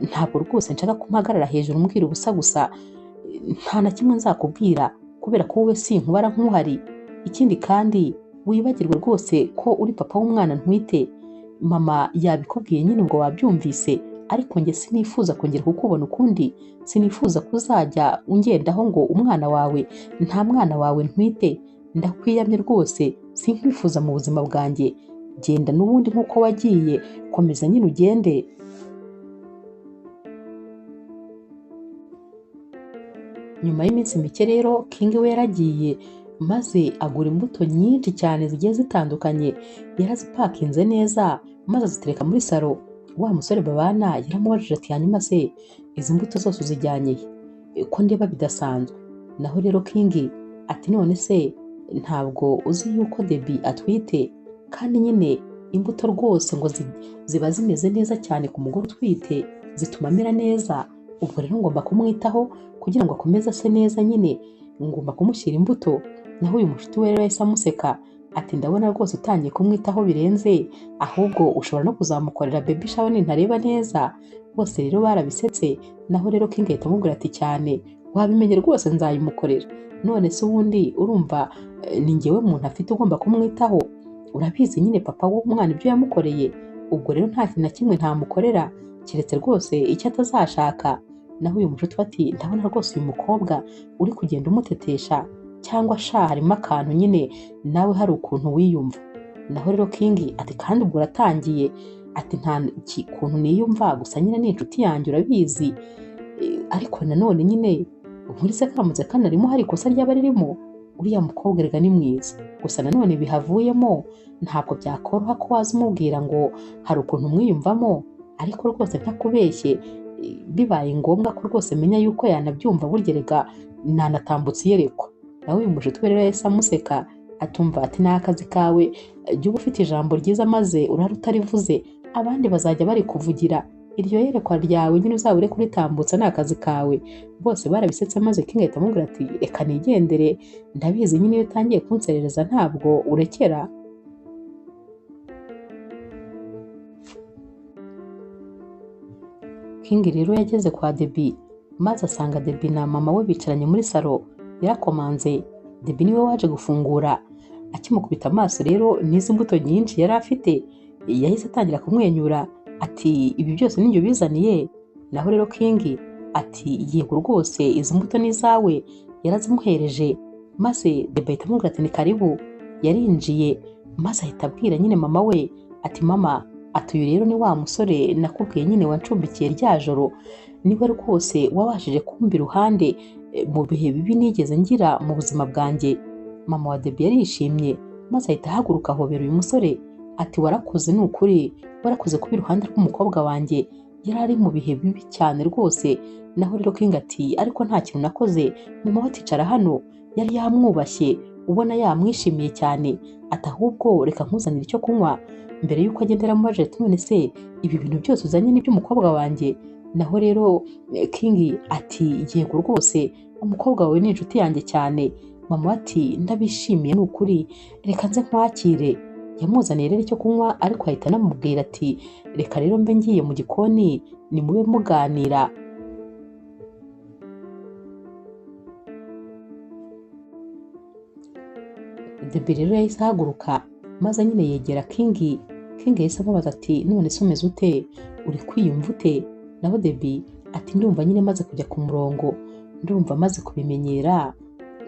ntabwo rwose nshaka ko mpagarara hejuru umbwira ubusa gusa, nta na kimwe nzakubwira kubera ko wowe sinkubara nk'uhari. Ikindi kandi wibagirwe rwose ko uri papa w'umwana ntwite. Mama yabikubwiye nyine ngo wabyumvise, ariko njye sinifuza kongera kukubona ukundi, sinifuza kuzajya ungendaho ngo umwana wawe, nta mwana wawe ntwite. Ndakwiyamye rwose, sinkwifuza mu buzima bwanjye. Genda n'ubundi nk'uko wagiye, komeza nyine ugende. Nyuma y'iminsi mike rero King we yaragiye, maze agura imbuto nyinshi cyane zigiye zitandukanye, yarazipakinze neza maze azitereka muri salo. Wa musore babana yaramubajije ati hanyuma se izi mbuto zose uzijyanye ko ndeba bidasanzwe? Naho rero King ati none se ntabwo uzi yuko Debbie atwite, kandi nyine imbuto rwose ngo ziba zimeze neza cyane ku mugore utwite, zituma amera neza. Ubwo rero ngomba kumwitaho kugira ngo akomeze ase neza, nyine ngomba kumushyira imbuto. Naho uyu mushuti we rero yahise amuseka ati ndabona rwose utangiye kumwitaho birenze, ahubwo ushobora no kuzamukorera baby shower nintareba neza. Bose rero barabisetse. Naho rero King ahita amubwira ati cyane wabimenye rwose nzayimukorera. None se ubundi urumva ni njyewe muntu afite ugomba kumwitaho? Urabizi nyine papa w'umwana ibyo yamukoreye. Ubwo rero nta kintu na kimwe ntamukorera keretse rwose icyo atazashaka. Naho uyu mushuti ati ndabona rwose uyu mukobwa uri kugenda umutetesha, cyangwa sha harimo akantu nyine nawe hari ukuntu wiyumva. Naho rero King ati kandi ubwo uratangiye. ati nta kuntu niyumva, gusa nyine ni inshuti yanjye urabizi. Ariko nanone nyine muri se karamutse kanarimo hari ikosa ryaba ririmo, uriya mukobwa erega ni mwiza, gusa nanone bihavuyemo ntabwo byakoroha ko waza umubwira ngo hari ukuntu umwiyumvamo. Ariko rwose ntakubeshye, bibaye ngombwa ko rwose menya yuko yanabyumva, burya erega nanatambutse iyerekwa. Nawe uyu mushuti we rero yahise amuseka atumva ati ni akazi kawe, jya uba ufite ijambo ryiza maze urara utarivuze abandi bazajya bari kuvugira. Iryo yerekwa ryawe nyine uzabure kuritambutsa, ni akazi kawe. Bose barabisetse maze King ahita amubwira ati reka nigendere, ndabizi nyine iyo utangiye kunserereza ntabwo urekera. King rero yageze kwa Debbie maze asanga Debbie na mama we bicaranye muri salo. Yarakomanze, Debbie niwe waje gufungura. Akimukubita amaso rero n'izi mbuto nyinshi yari afite, yahise atangira kumwenyura ati ibi byose ninjye ubizaniye? Naho rero King ati yego rwose izi mbuto ni izawe. Yarazimuhereje maze Debbie ahita amubwira ati ni karibu. Yarinjiye maze ahita abwira nyine mama we ati mama, ati uyu rero ni wa musore nakubwiye nyine wancumbikiye rya joro, niwe rwose wabashije kumba iruhande mu bihe bibi nigeze ngira mu buzima bwanjye. Mama wa Debbie yarishimye maze ahita ahaguruka ahobera uyu musore ati warakoze, ni ukuri warakoze kuba iruhande rw'umukobwa wanjye, yari ari mu bihe bibi cyane rwose. Naho rero King ati ariko nta kintu nakoze, mama we aticara hano yari yamwubashye ubona yamwishimiye cyane. Ati ahubwo reka nkuzanire icyo kunywa. Mbere yuko agenda aramubaje ati none se ibi bintu byose uzanye ni by'umukobwa wanjye? Naho rero King ati yego rwose umukobwa wawe ni inshuti yanjye cyane. Mama ati ndabishimiye ni ukuri, reka nze nkwakire. Yamuzaniye rero icyo kunywa ariko ahita anamubwira ati reka rero mbe ngiye mu gikoni nimube muganira. Debbie rero yahise ahaguruka maze nyine yegera King. King yahise amubaza ati none se umeze ute, uri kwiyumva ute? Naho Debbie ati ndumva nyine maze kujya ku murongo, ndumva maze kubimenyera,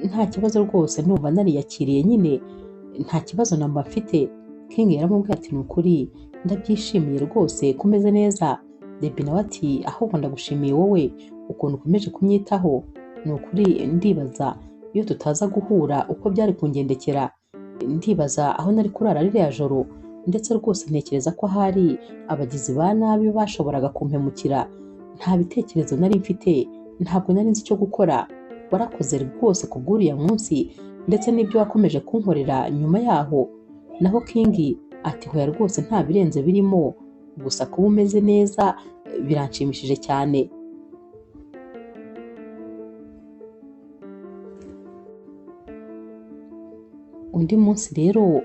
nta kibazo rwose, ndumva nariyakiriye nyine, nta kibazo namba mfite. King yaramubwiye ati ni ukuri ndabyishimiye rwose ko umeze neza. Debbie nawe ati ahubwo ndagushimiye wowe ukuntu ukomeje kunyitaho, ni ukuri ndibaza iyo tutaza guhura uko byari kungendekera, ndibaza aho nari kurara ririya joro, ndetse rwose ntekereza ko ahari abagizi ba nabi bashoboraga kumpemukira. Nta bitekerezo nari mfite, ntabwo nari nzi icyo gukora. Warakoze rwose kubw'uriya munsi ndetse n'ibyo wakomeje kunkorera nyuma yaho. Naho King ati hoya rwose nta birenze birimo, gusa kuba umeze neza biranshimishije cyane. Undi munsi rero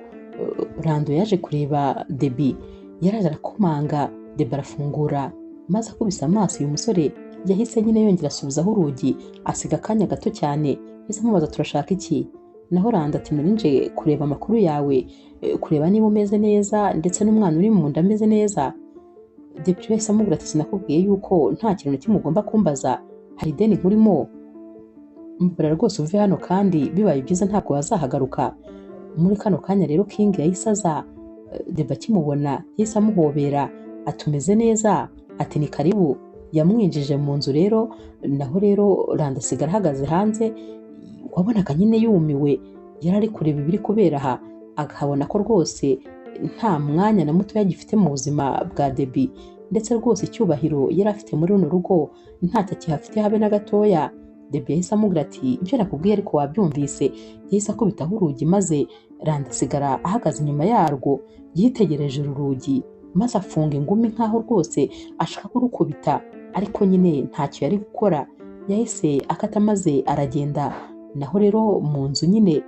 Rando yaje kureba Debbie, yaraje arakomanga. Debbie arafungura maze akubise amaso uyu musore yahise nyine yongera asubizaho urugi, asiga akanya gato cyane. Yahise amubaza turashaka iki? Naho Rando ati nari nje kureba amakuru yawe, kureba niba umeze neza ndetse n'umwana uri mu nda ameze neza. Debbie yahise amubwira ati sinakubwiye yuko nta kintu na kimwe ugomba kumbaza, hari ideni nkurimo, mbura rwose uve hano kandi bibaye byiza ntabwo wazahagaruka. Muri kano kanya rero King yahise aza. Debbie akimubona yahise amuhobera atumeze neza, ati ni karibu. Yamwinjije mu nzu rero. Naho rero Rando asigara ahagaze hanze, wabonaga nyine yumiwe, yari ari kureba ibiri kubera aha, akabona ko rwose nta mwanya na muto yagifite mu buzima bwa Debbie, ndetse rwose icyubahiro yari afite muri runo rugo ntacyo akihafite habe na gatoya. Debbie yahise amubwira ati ibyo nakubwiye ariko wabyumvise. Yahise akubitaho urugi maze Rando asigara ahagaze inyuma yarwo yitegereje uru rugi maze afunga ingumi nkaho rwose ashaka kurukubita, ariko nyine ntacyo yari gukora. Yahise akata maze aragenda. Naho rero mu nzu nyine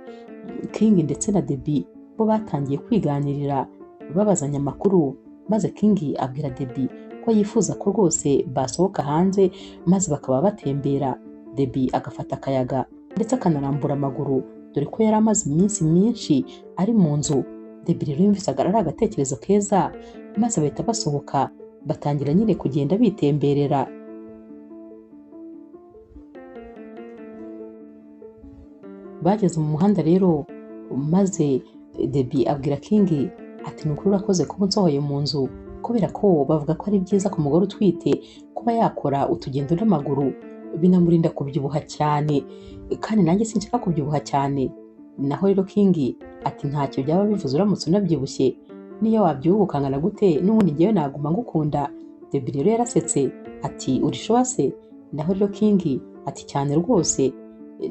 King ndetse na Debbie bo batangiye kwiganirira babazanya amakuru, maze King abwira Debbie ko yifuza ko rwose basohoka hanze maze bakaba batembera. Debbie agafata akayaga ndetse akanarambura amaguru, dore ko yari amaze iminsi myinshi ari mu nzu. Debbie rero yumvise ari agatekerezo keza maze bahita basohoka batangira nyine kugenda bitemberera. Bageze mu muhanda rero maze Debbie abwira King ati nukuri urakoze kuba unsohoye mu nzu kubera ko bavuga ko ari byiza ku mugore utwite kuba yakora utugendo n'amaguru, binamurinda kubyibuha cyane, kandi nanjye sinshaka kubyibuha cyane. Naho rero King ati ntacyo byaba bivuze uramutse unabyibushye, niyo wabyibuha ukangana gute n'ubundi njyewe naguma ngukunda. Debbie rero yarasetse ati uri sure se? Naho rero King ati cyane rwose,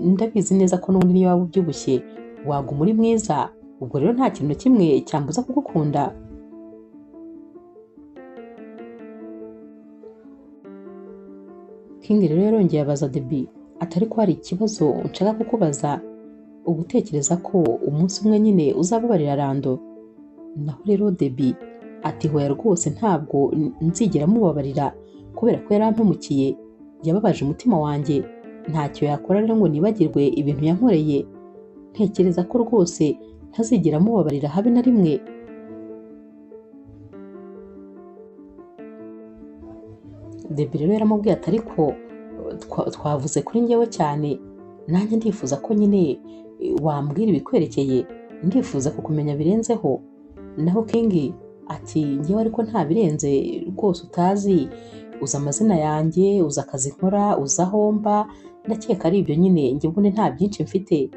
ndabizi neza ko n'ubundi niyo waba ubyibushye waguma uri mwiza, ubwo rero nta kintu na kimwe cyambuza kugukunda. King rero yarongeye abaza Debbie ati ariko hari ikibazo nshaka kukubaza, ugutekereza ko umunsi umwe nyine uzababarira Rando? Naho rero Debbie ati hoya rwose ntabwo nzigera mubabarira, kubera ko yarampemukiye, yababaje umutima wanjye, ntacyo yakora rero ngo nibagirwe ibintu yankoreye. Ntekereza ko rwose ntazigera mubabarira habe na rimwe. Debbie rero yaramubwiye ati ariko twavuze kuri njyewe cyane, nanjye ndifuza ko nyine wambwira ibikwerekeye, ndifuza kukumenya birenzeho. Naho King ati njyewe ariko nta birenze rwose utazi, uzi amazina yanjye, uzi akazi nkora, uzi aho mba, ndakeka ari ibyo nyine, njye ubundi nta byinshi mfite.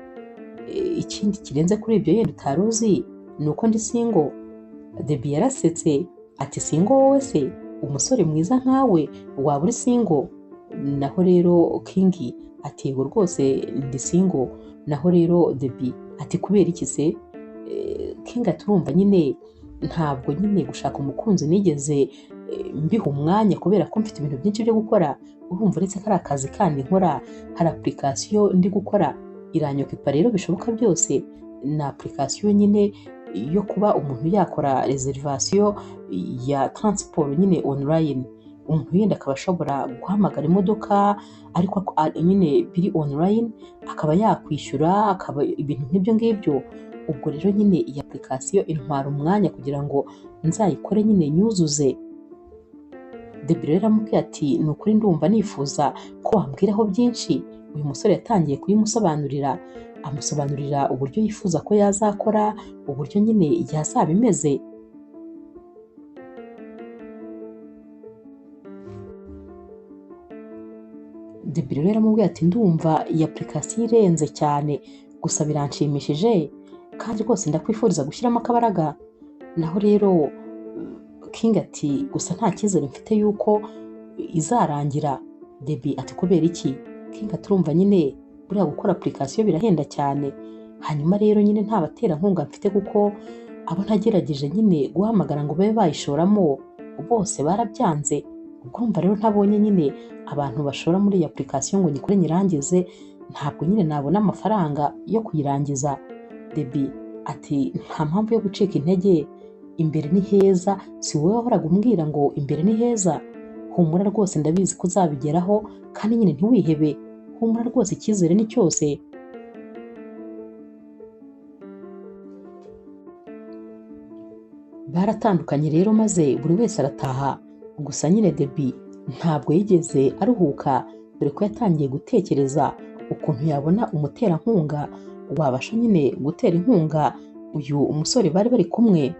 Ikindi kirenze kuri ibyo yenda utari uzi ni uko ndi single. Debbie yarasetse ati single wowe se? Umusore mwiza nkawe waba uri single? Naho rero King ati yego rwose ndi single. Naho rero Debbie ati kubera iki se? King ati urumva nyine ntabwo nyine gushaka umukunzi nigeze mbiha umwanya kubera ko mfite ibintu byinshi byo gukora. Urumva uretse ko ari akazi kandi nkora, hari application ndi gukora iranyokipa rero bishoboka byose. Ni application nyine yo kuba umuntu yakora reservation ya transport nyine online. Umuntu yenda akaba ashobora guhamagara imodoka ariko nyine biri online, akaba yakwishyura, akaba ibintu nk'ibyo ngibyo. Ubwo rero nyine iyi application intwara umwanya kugira ngo nzayikore nyine nyuzuze. Debbie rero aramubwiye ati ni ukuri ndumva nifuza ko wambwiraho byinshi. Uyu musore yatangiye kuyimusobanurira, amusobanurira uburyo yifuza ko yazakora, uburyo nyine yazaba imeze. Debbie rero yaramubwiye ati ndumva iyi application irenze cyane, gusa biranshimishije kandi rwose ndakwifuriza gushyiramo akabaraga. Naho rero King ati gusa nta cyizere mfite yuko izarangira. Debbie ati kubera iki? King ati urumva nyine buriya gukora application birahenda cyane, hanyuma rero nyine nta baterankunga mfite kuko abo ntagerageje nyine guhamagara ngo babe bayishoramo bose barabyanze. Ubwo urumva rero ntabonye nyine abantu bashora muri iyi application ngo nyikore nyirangize, ntabwo nyine nabona amafaranga yo kuyirangiza. Debbie ati nta mpamvu yo gucika intege, imbere ni heza, si wowe wahoraga umbwira ngo imbere ni heza? Humura rwose ndabizi ko uzabigeraho kandi nyine ntiwihebe, humura rwose icyizere ni cyose. Baratandukanye rero maze buri wese arataha, gusa nyine Debbie ntabwo yigeze aruhuka, dore ko yatangiye gutekereza ukuntu yabona umuterankunga wabasha nyine gutera inkunga uyu umusore bari bari kumwe.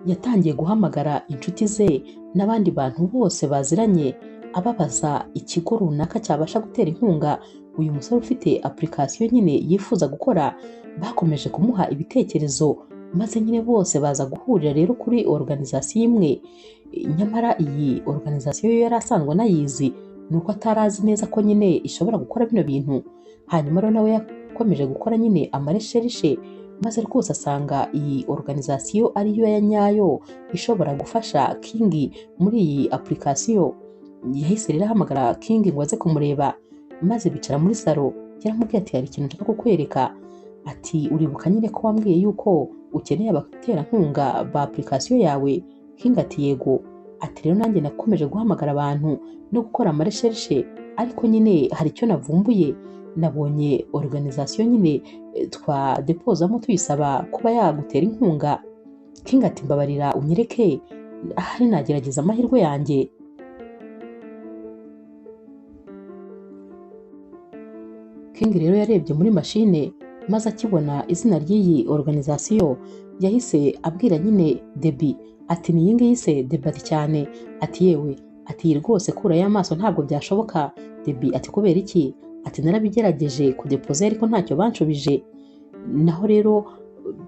Yatangiye guhamagara inshuti ze n'abandi bantu bose baziranye, ababaza ikigo runaka cyabasha gutera inkunga uyu musore ufite application nyine yifuza gukora. Bakomeje kumuha ibitekerezo maze nyine bose baza guhurira rero kuri organisation imwe. Nyamara iyi organisation yo yari asanzwe anayizi, nuko atarazi neza ko nyine ishobora gukora bino bintu. Hanyuma rero nawe yakomeje gukora nyine amaresherishe, maze rwose asanga iyi organisation ariyo ya nyayo ishobora gufasha King muri iyi application. Yahise rero ahamagara King ngo aze kumureba, maze bicara muri salo. Yaramubwiye ati hari ikintu nshaka kukwereka. Ati uribuka nyine ko wambwiye yuko ukeneye abaterankunga ba application yawe? King ati yego. Ati rero nanjye nakomeje guhamagara abantu no gukora amaresherishe, ariko nyine hari icyo navumbuye. Nabonye organisation nyine twadepozamo tuyisaba kuba yagutera inkunga. King ati mbabarira unyereke, ahari nagerageza amahirwe yanjye. King rero yarebye muri machine, maze akibona izina ry'iyi organisation yahise abwira nyine Debbie ati ni iyi ngiyi se? Debbie ati cyane. Ati yewe, ati iyi rwose kurayo amaso ntabwo byashoboka. Debbie ati kubera iki? Ati narabigerageje kudepoza ariko ntacyo banshubije. Naho rero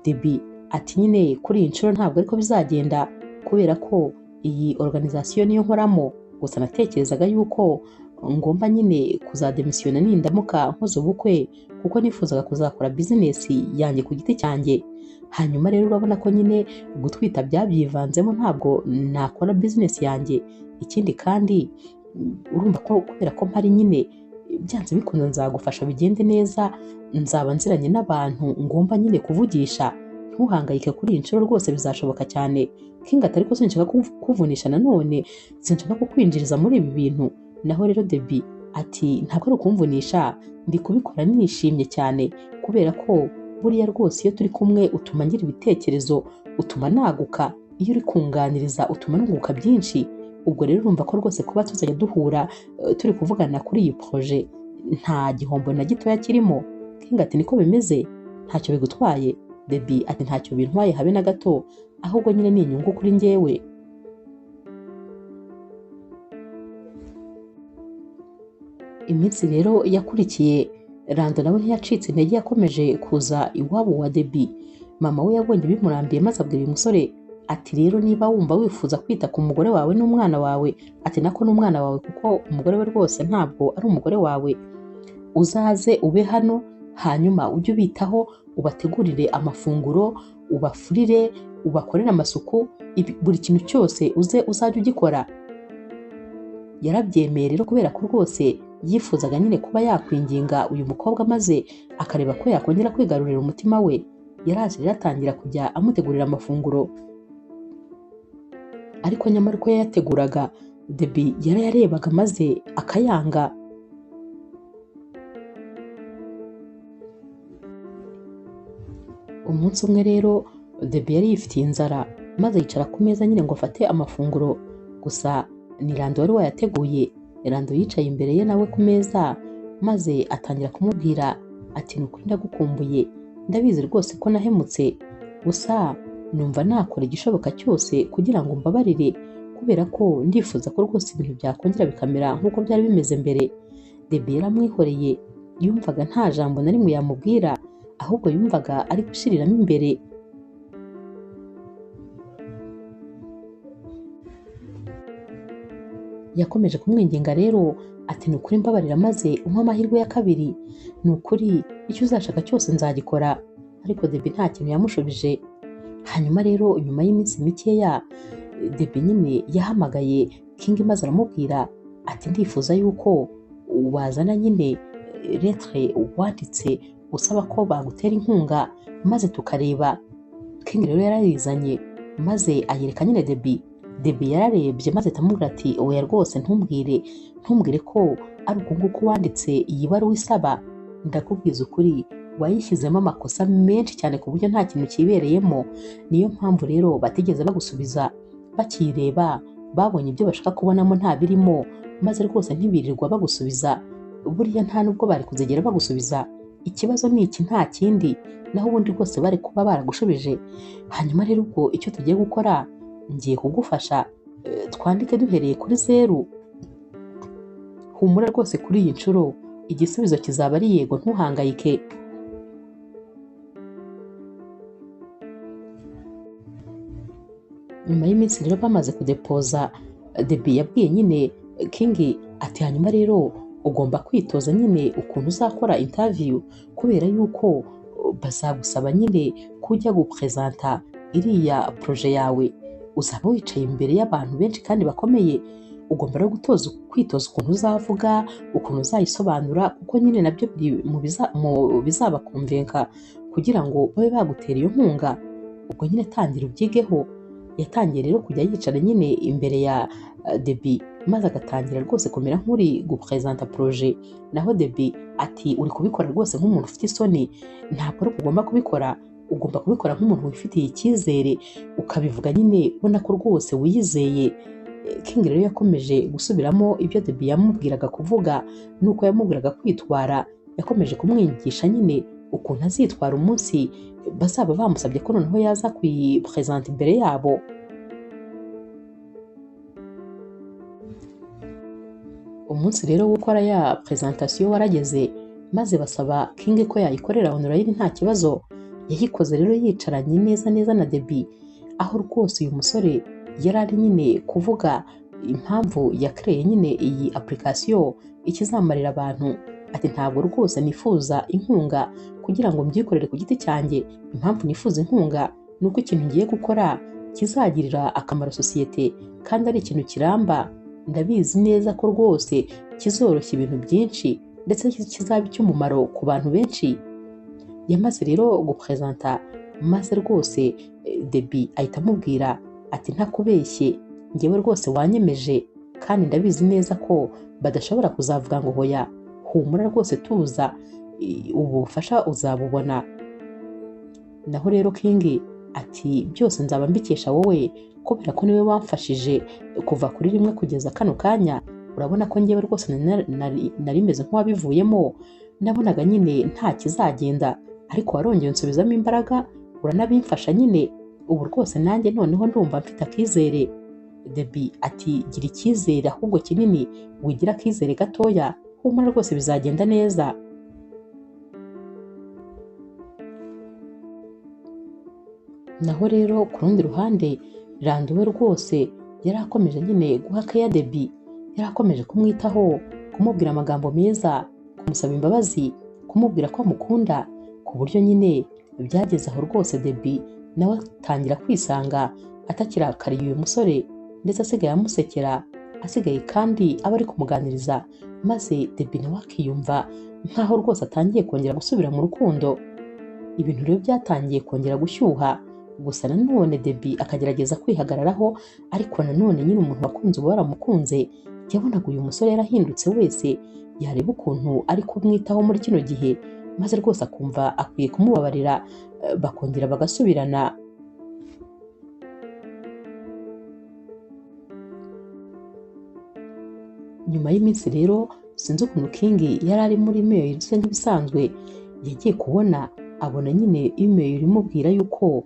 Debbie ati nyine kuri iyi nshuro ntabwo ariko bizagenda kubera ko iyi organisation niyo nkoramo, gusa natekerezaga yuko ngomba nyine kuzademisiyona nindamuka nkoze ubukwe kuko nifuzaga kuzakora business yanjye ku giti cyanjye. Hanyuma rero urabona ko nyine gutwita byabyivanzemo, ntabwo nakora business yanjye. Ikindi kandi urumva ko kubera ko mpari nyine byanze bikunze nzagufasha bigende neza, nzaba nziranye n'abantu ngomba nyine kuvugisha. Ntuhangayike kuri iyi nshuro rwose bizashoboka cyane. King ati ariko sinshaka kuvunisha nanone, sinshaka kukwinjiriza muri ibi bintu. Naho rero Debbie ati ntabwo ari ukumvunisha, ndi kubikora nishimye cyane kubera ko buriya rwose iyo turi kumwe utuma ngira ibitekerezo, utuma naguka, iyo uri kunganiriza utuma nunguka byinshi. Ubwo rero urumva ko rwose kuba tuzajya duhura turi kuvugana kuri iyi projet nta gihombo na gitoya kirimo. King ati niko bimeze, ntacyo bigutwaye? Debbie ati ntacyo bintwaye habe na gato, ahubwo nyine ni inyungu kuri njyewe. Iminsi rero yakurikiye, Rando nawe ntiyacitse intege, yakomeje kuza iwabo wa Debbie. Mama we yabonye bimurambiye maze abwira uyu musore ati rero niba wumva wifuza kwita ku mugore wawe n'umwana wawe, ati nako n'umwana wawe kuko umugore we rwose ntabwo ari umugore wawe, uzaze ube hano hanyuma ujye ubitaho, ubategurire amafunguro, ubafurire, ubakorere amasuku, buri kintu cyose uzajya ugikora. Yarabyemeye rero kubera ko rwose yifuzaga nyine kuba yakwinginga uyu mukobwa maze akareba ko yakongera kwigarurira umutima we. Yaraje rero atangira kujya amutegurira amafunguro, ariko nyamara uko yayateguraga Debbie yarayarebaga maze akayanga. Umunsi umwe rero Debbie yari yifitiye inzara maze yicara ku meza nyine ngo afate amafunguro, gusa ni Rando wari wayateguye. Rando yicaye imbere ye nawe ku meza maze atangira kumubwira ati nukuri ndagukumbuye, ndabizi rwose ko nahemutse, gusa numva nakora igishoboka cyose kugira ngo mbabarire kubera ko ndifuza ko rwose ibintu byakongera bikamera nk'uko byari bimeze mbere. Debbie yaramwihoreye, yumvaga nta jambo na rimwe yamubwira, ahubwo yumvaga ari gushiriramo imbere. Yakomeje kumwinginga rero ati nukuri mbabarira maze umpa amahirwe ya kabiri, nukuri icyo uzashaka cyose nzagikora. Ariko Debbie nta kintu yamushubije. Hanyuma rero nyuma y'iminsi mikeya Debbie nyine yahamagaye King maze aramubwira ati ndifuza yuko wazana nyine lettre wanditse usaba ko bagutera inkunga maze tukareba. King rero yararizanye maze ayereka nyine Debbie. Debbie yararebye maze atamubwira ati oya rwose ntumbwire ko ari uku nguku wanditse iyi baruwa isaba, ndakubwiza ukuri wayishyizemo amakosa menshi cyane ku buryo nta kintu kibereyemo. Niyo mpamvu rero batigeze bagusubiza, bakireba babonye ibyo bashaka kubonamo nta birimo, maze rwose ntibirirwa bagusubiza. Buriya nta nubwo bari kuzegera bagusubiza, ikibazo ni iki nta kindi, naho ubundi rwose bari kuba baragushubije. Hanyuma rero ubwo icyo tugiye gukora, ngiye kugufasha, twandike duhereye kuri 0. Humura rwose kuri iyi nshuro igisubizo kizaba ari yego, ntuhangayike. Nyuma y'iminsi rero bamaze kudepoza, Debbie yabwiye nyine King ati hanyuma rero ugomba kwitoza nyine ukuntu uzakora interview kubera yuko bazagusaba nyine kujya gupresenta iriya projet yawe. Uzaba wicaye imbere y'abantu benshi kandi bakomeye, ugomba rero kwitoza ukuntu uzavuga, ukuntu uzayisobanura, kuko nyine nabyo biri mu bizabakonvenka kugira ngo babe bagutera iyo nkunga. Ubwo nyine tangira ubyigeho. Yatangiye rero kujya yicara nyine imbere ya Debbie maze agatangira rwose kumera nk'uri gupresenta projet. Naho Debbie ati uri kubikora rwose nk'umuntu ufite isoni, ntabwo ari ugomba kubikora, ugomba kubikora nk'umuntu wifitiye icyizere, ukabivuga nyine ubona ko rwose wiyizeye. King rero yakomeje gusubiramo ibyo Debbie yamubwiraga kuvuga nuko yamubwiraga kwitwara. Yakomeje kumwigisha nyine ukuntu azitwara umunsi bazaba bamusabye ko noneho yaza kuyipresenta imbere yabo. Umunsi rero wo gukora ya presentation warageze, maze basaba King ko yayikorera online nta kibazo. Yayikoze rero yicaranye neza neza na Debbie, aho rwose uyu musore yari ari nyine kuvuga impamvu yakreye nyine iyi application ikizamarira abantu. Ati ntabwo rwose nifuza inkunga kugira ngo mbyikorere ku giti cyanjye, impamvu nifuza inkunga ni uko ikintu ngiye gukora kizagirira akamaro sosiyete kandi ari ikintu kiramba. Ndabizi neza ko rwose kizoroshya ibintu byinshi ndetse kizaba icy'umumaro ku bantu benshi. Yamaze rero gupresenta, maze rwose Debbie ahita amubwira ati ntakubeshye, njyewe rwose wanyemeje kandi ndabizi neza ko badashobora kuzavuga ngo hoya, humura rwose tuza, ubu bufasha uzabubona. Naho rero King ati byose nzaba mbikesha wowe kubera ko niwe wamfashije kuva kuri rimwe kugeza kano kanya. Urabona ko njyewe rwose nari meze nk'uwabivuyemo, nabonaga nyine nta kizagenda, ariko warongeye unsubizamo imbaraga uranabimfasha nyine, ubu rwose nanjye noneho ndumva mfite akizere. Debbie ati gira icyizere ahubwo kinini, wigira akizere gatoya, humura rwose bizagenda neza. Naho rero ku rundi ruhande Rando we rwose yari akomeje nyine guha keya Debbie, yari akomeje kumwitaho, kumubwira amagambo meza, kumusaba imbabazi, kumubwira ko amukunda, ku buryo nyine byageze aho rwose Debbie nawe atangira kwisanga atakirakariye uyu musore, ndetse asigaye amusekera, asigaye kandi aba ari kumuganiriza, maze Debbie nawe akiyumva nkaho rwose atangiye kongera gusubira mu rukundo. Ibintu rero byatangiye kongera gushyuha, gusa nanone Debbie akagerageza kwihagararaho, ariko nanone nyine umuntu wakunze uba waramukunze, yabonaga uyu musore yarahindutse wese, yareba ukuntu ari kumwitaho muri kino gihe, maze rwose akumva akwiye kumubabarira, bakongera bagasubirana. Nyuma y'iminsi rero sinzi ukuntu King yari ari muri mail se nk'ibisanzwe, yagiye kubona abona nyine email imubwira yuko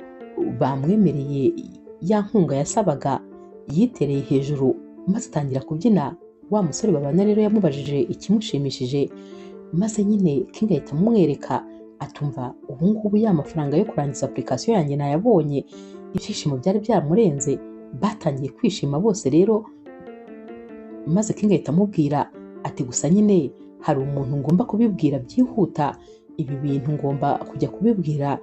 bamwemereye ya nkunga yasabaga, yitereye hejuru maze atangira kubyina. Wa musore babana rero yamubajije ikimushimishije, maze nyine King ahita amwereka, atumva ubu ngubu ya mafaranga yo kurangiza application yanjye nayabonye. Ibyishimo byari byamurenze, batangiye kwishima bose rero, maze King ahita amubwira ati gusa nyine hari umuntu ngomba kubibwira byihuta, ibi bintu ngomba kujya kubibwira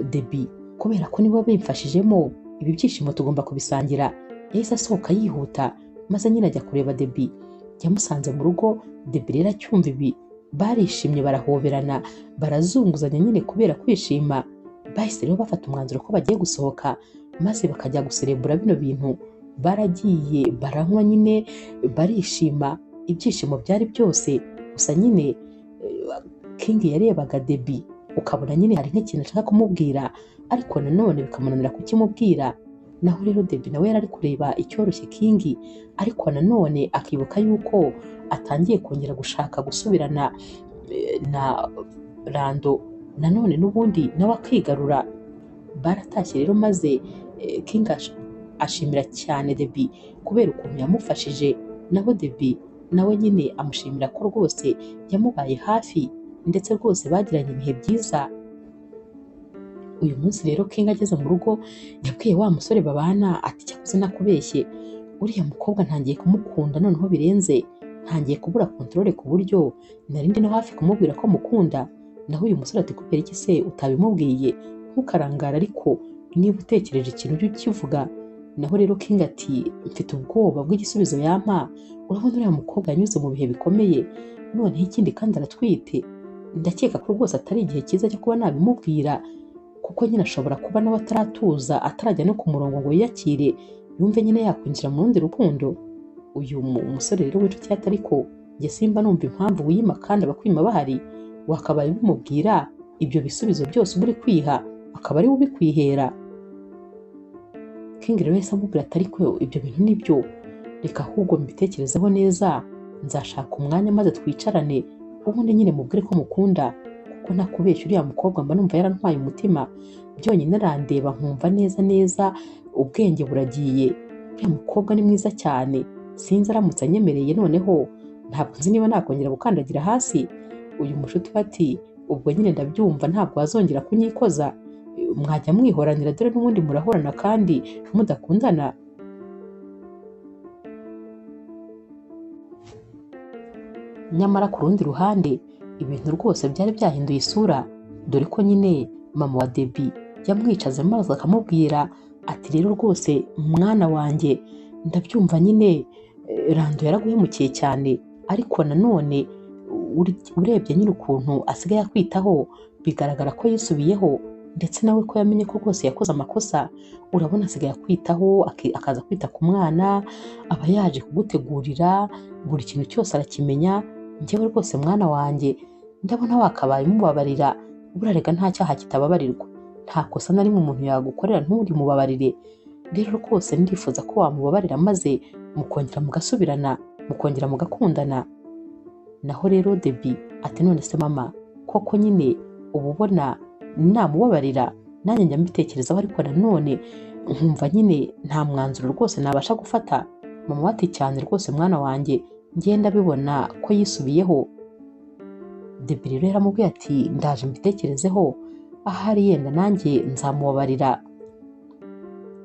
Debbie kubera ko niba bimfashijemo, ibi byishimo tugomba kubisangira. Yahise asohoka yihuta, maze nyine ajya kureba Debbie. Yamusanze mu rugo, Debbie rero acyumva ibi, barishimye barahoberana, barazunguzanya nyine kubera kwishima. Bahise rero bafata umwanzuro ko bagiye gusohoka, maze bakajya guserebura bino bintu. Baragiye baranywa nyine, barishima, ibyishimo byari byose. Gusa nyine King yarebaga Debbie ukabona nyine hari nk'ikintu ashaka kumubwira, ariko nanone bikamunanira kukimubwira. Naho rero Debbie nawe yari ari kureba icyoroshye King, ariko nanone akibuka yuko atangiye kongera gushaka gusubirana na Rando, nanone n'ubundi nawe akigarura. Baratashye rero, maze King ashimira cyane Debbie kubera ukuntu yamufashije, naho Debbie nawe nyine amushimira ko rwose yamubaye hafi, ndetse rwose bagiranye ibihe byiza. Uyu munsi rero King ageze mu rugo yabwiye wa musore babana ati cyakoze nakubeshye, uriya mukobwa ntangiye kumukunda noneho birenze, ntangiye kubura controle ku buryo narindi no hafi kumubwira ko mukunda. Naho uyu musore ati kubera iki se utabimubwiye, ntukarangara ariko niba utekereje ikintu ujye ukivuga. Naho rero King ati mfite ubwoba bw'igisubizo yampa, urabona uriya mukobwa yanyuze mu bihe bikomeye, noneho ikindi kandi aratwite. Ndakeka ko rwose atari igihe cyiza cyo kuba nabimubwira, kuko nyine ashobora kuba nawe ataratuza, atarajya no ku murongo ngo yiyakire yumve nyine yakwinjira mu rundi rukundo. Uyu musore rero w'inshuti yati ariko njye simba numva impamvu wiyima kandi abakwima bahari, wakabaye bimubwira ibyo bisubizo byose uba uri kwiha, akaba ari we ubikwihera. King rero yahise amubwira ati ariko ibyo bintu nibyo, reka ahubwo mbitekerezeho neza, nzashaka umwanya maze twicarane, ubundi nyine mubwire ko mukunda, kuko ahubwo ntakubeshya uriya mukobwa mba numva yarantwaye umutima, byonyine arandeba nkumva neza neza ubwenge buragiye. Uriya mukobwa ni mwiza cyane, sinzi aramutse anyemereye noneho ntabwo nzi niba nakongera gukandagira hasi. Uyu mushuti we ati ubwo nyine ndabyumva ntabwo wazongera kunyikoza, mwajya mwihoranira dore n'ubundi murahorana kandi mudakundana. Nyamara ku rundi ruhande ibintu rwose byari byahinduye isura, dore ko nyine mama wa Debbie yamwicaze maze akamubwira ati rero rwose mwana wanjye ndabyumva nyine Rando yaraguhemukiye cyane, ariko nanone urebye nyine ukuntu asigaye akwitaho bigaragara ko yisubiyeho, ndetse nawe ko yamenye ko rwose yakoze amakosa. Urabona asigaye akwitaho, akaza kwita ku mwana, aba yaje kugutegurira buri kintu cyose arakimenya. Njyewe rwose mwana wanjye ndabona wakabaye umubabarira, burarega nta cyaha kitababarirwa, nta kosa na rimwe umuntu yagukorera nturi mubabarire. Rero rwose ndifuza ko wamubabarira maze mukongera mugasubirana, mukongera mugakundana. Naho rero Debbie ati none se mama koko nyine uba ubona namubabarira? Nanjye njya mbitekerezaho ariko nanone nkumva nyine nta mwanzuro rwose nabasha gufata. Mama ati cyane rwose mwana wanjye ngenda bibona ko yisubiyeho. Debbie rero yaramubwiye ati ndaje mbitekerezeho, ahari yenda nanjye nzamubabarira.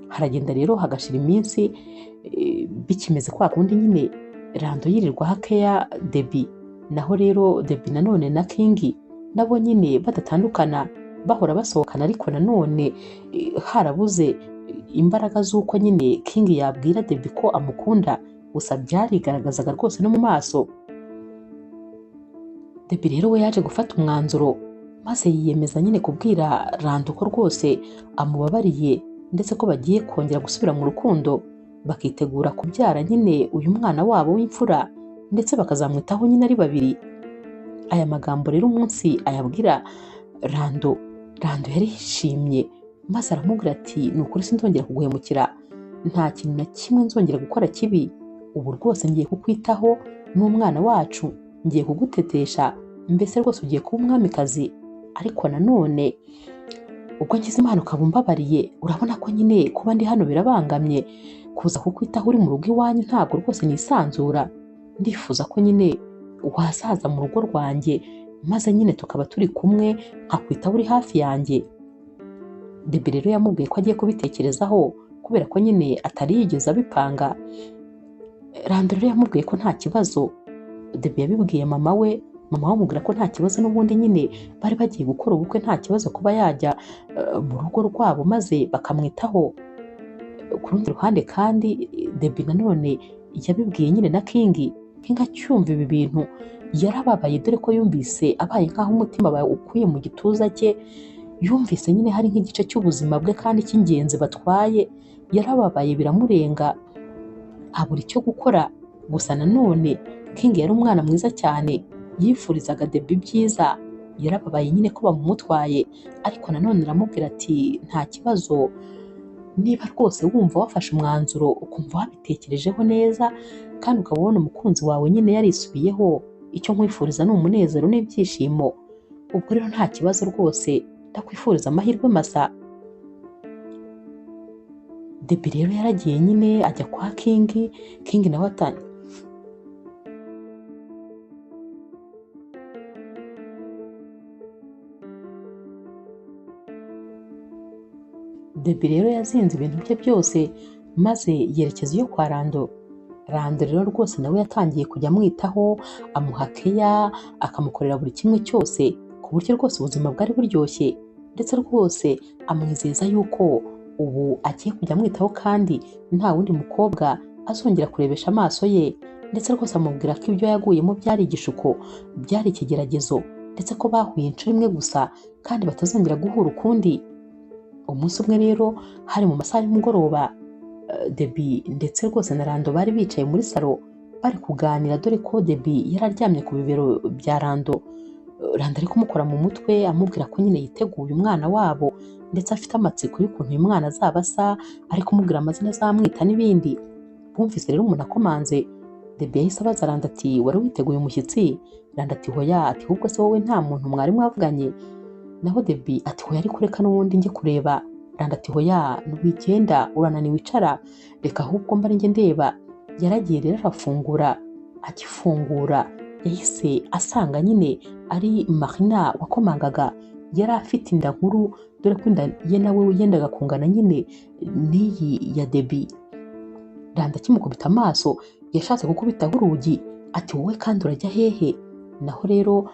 Haragenda rero hagashira iminsi bikimeze kwa kundi nyine Rando yirirwa hakeya Debbie. Naho rero Debbie nanone na King nabo nyine badatandukana, bahora basohokana, ariko nanone harabuze imbaraga z'uko nyine King yabwira Debbie ko amukunda, gusa byarigaragazaga rwose no mu maso. Debbie rero we yaje gufata umwanzuro maze yiyemeza nyine kubwira Rando ko rwose amubabariye, ndetse ko bagiye kongera gusubira mu rukundo, bakitegura kubyara nyine uyu mwana wabo w'imfura, ndetse bakazamwitaho nyine ari babiri. Aya magambo rero umunsi ayabwira Rando yari yishimye maze aramubwira ati ni ukuri sinzongera kuguhemukira, nta kintu na kimwe nzongera gukora kibi, ubu rwose ngiye kukwitaho n'umwana wacu, ngiye kugutetesha, mbese rwose ugiye kuba umwamikazi. Ariko nanone ubwo ngize impano ukaba umbabariye, urabona ko nyine kuba ndi hano birabangamye, kuza kukwitaho uri mu rugo iwanyu ntabwo rwose nisanzura. Ndifuza ko nyine wazaza mu rugo rwanjye maze nyine tukaba turi kumwe, nkakwitaho uri hafi yanjye. Debbie rero yamubwiye ko agiye kubitekerezaho kubera ko nyine atari yigeze abipanga. Rando rero yamubwiye ko nta kibazo. Debbie yabibwiye mama we amubwira ko nta kibazo, n'ubundi nyine bari bagiye gukora ubukwe, nta kibazo kuba yajya mu rugo rwabo maze bakamwitaho. Ku rundi ruhande kandi Debbie nanone yabibwiye nyine na King acyumva ibi bintu yarababaye, dore ko yumvise abaye nk'aho umutima wawe ukuye mu gituza cye, yumvise nyine hari nk'igice cy'ubuzima bwe kandi cy'ingenzi batwaye. Yarababaye biramurenga abura icyo gukora. Gusa nanone King yari umwana mwiza cyane, yifurizaga Debbie ibyiza. Yarababaye nyine ko bamumutwaye, ariko nanone aramubwira ati nta kibazo, niba rwose wumva wafashe umwanzuro ukumva wabitekerejeho neza kandi ukaba ubona umukunzi wawe nyine yarisubiyeho, icyo nkwifuriza ni umunezero n'ibyishimo. Ubwo rero nta kibazo rwose, ndakwifuriza amahirwe masa. Debbie rero yaragiye nyine ajya kwa King nawe Debbie rero yazinze ibintu bye byose maze yerekeza iyo kwa Rando. Rando rero rwose nawe yatangiye kujya amwitaho, amuha keya, akamukorera buri kimwe cyose, ku buryo rwose ubuzima bwari buryoshye, ndetse rwose amwizeza yuko ubu agiye kujya amwitaho kandi nta wundi mukobwa azongera kurebesha amaso ye, ndetse rwose amubwira ko ibyo yaguyemo byari igishuko, byari ikigeragezo, ndetse ko bahuye inshuro imwe gusa kandi batazongera guhura ukundi. Umunsi umwe rero hari mu masaha y'umugoroba, Debbie ndetse rwose na Rando bari bicaye muri salo bari kuganira, dore ko Debbie yararyamye ku bibero bya Rando. Rando ari kumukora mu mutwe amubwira ko nyine yiteguye umwana wabo, ndetse afite amatsiko y'ukuntu uyu mwana azaba asa, ari kumubwira amazina azamwita n'ibindi. Bumvise rero umuntu akomanze, Debbie yahise abaza Randa ati wari witeguye umushyitsi? Randa ati hoya, ati ahubwo se wowe nta muntu mwari mwavuganye? Naho Debbie ati hoya ariko reka n'ubundi njye kureba. Randa ati hoya wigenda urananiwe icara, reka ahubwo mba njye ndeba. Yaragiye rero arafungura, akifungura yahise asanga nyine ari Marina wakomangaga. Yari afite inda nkuru, dore ko inda ye nawe yendaga kungana nyine n'iyi ya Debbie. Randa akimukubita amaso yashatse gukubitaho urugi, ati wowe kandi urajya hehe? Naho rero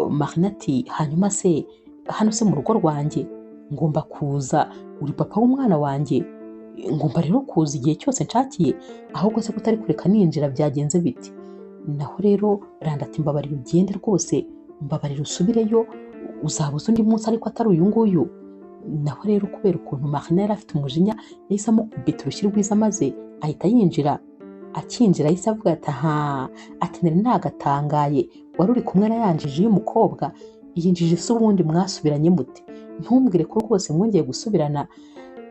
Marina ati hanyuma se hano se mu rugo rwanjye ngomba kuza, uri papa w'umwana wanjye, ngomba rero kuza igihe cyose nshakiye, ahubwo se kutari kureka ninjira byagenze biti? Naho rero Randa ati mbabarira ugende rwose, mbabarira usubireyo, uzabuza undi munsi ariko atari uyu nguyu. Naho rero kubera ukuntu Marina yari afite umujinya yahise amukubita urushyi rwiza maze ahita yinjira. Akinjira yahise avuga ati aha, ati nari nagatangaye, wari uri kumwe na yanjije y'umukobwa, iyi njiji se ubundi mwasubiranye mute? Ntumbwire ko rwose mwongeye gusubirana.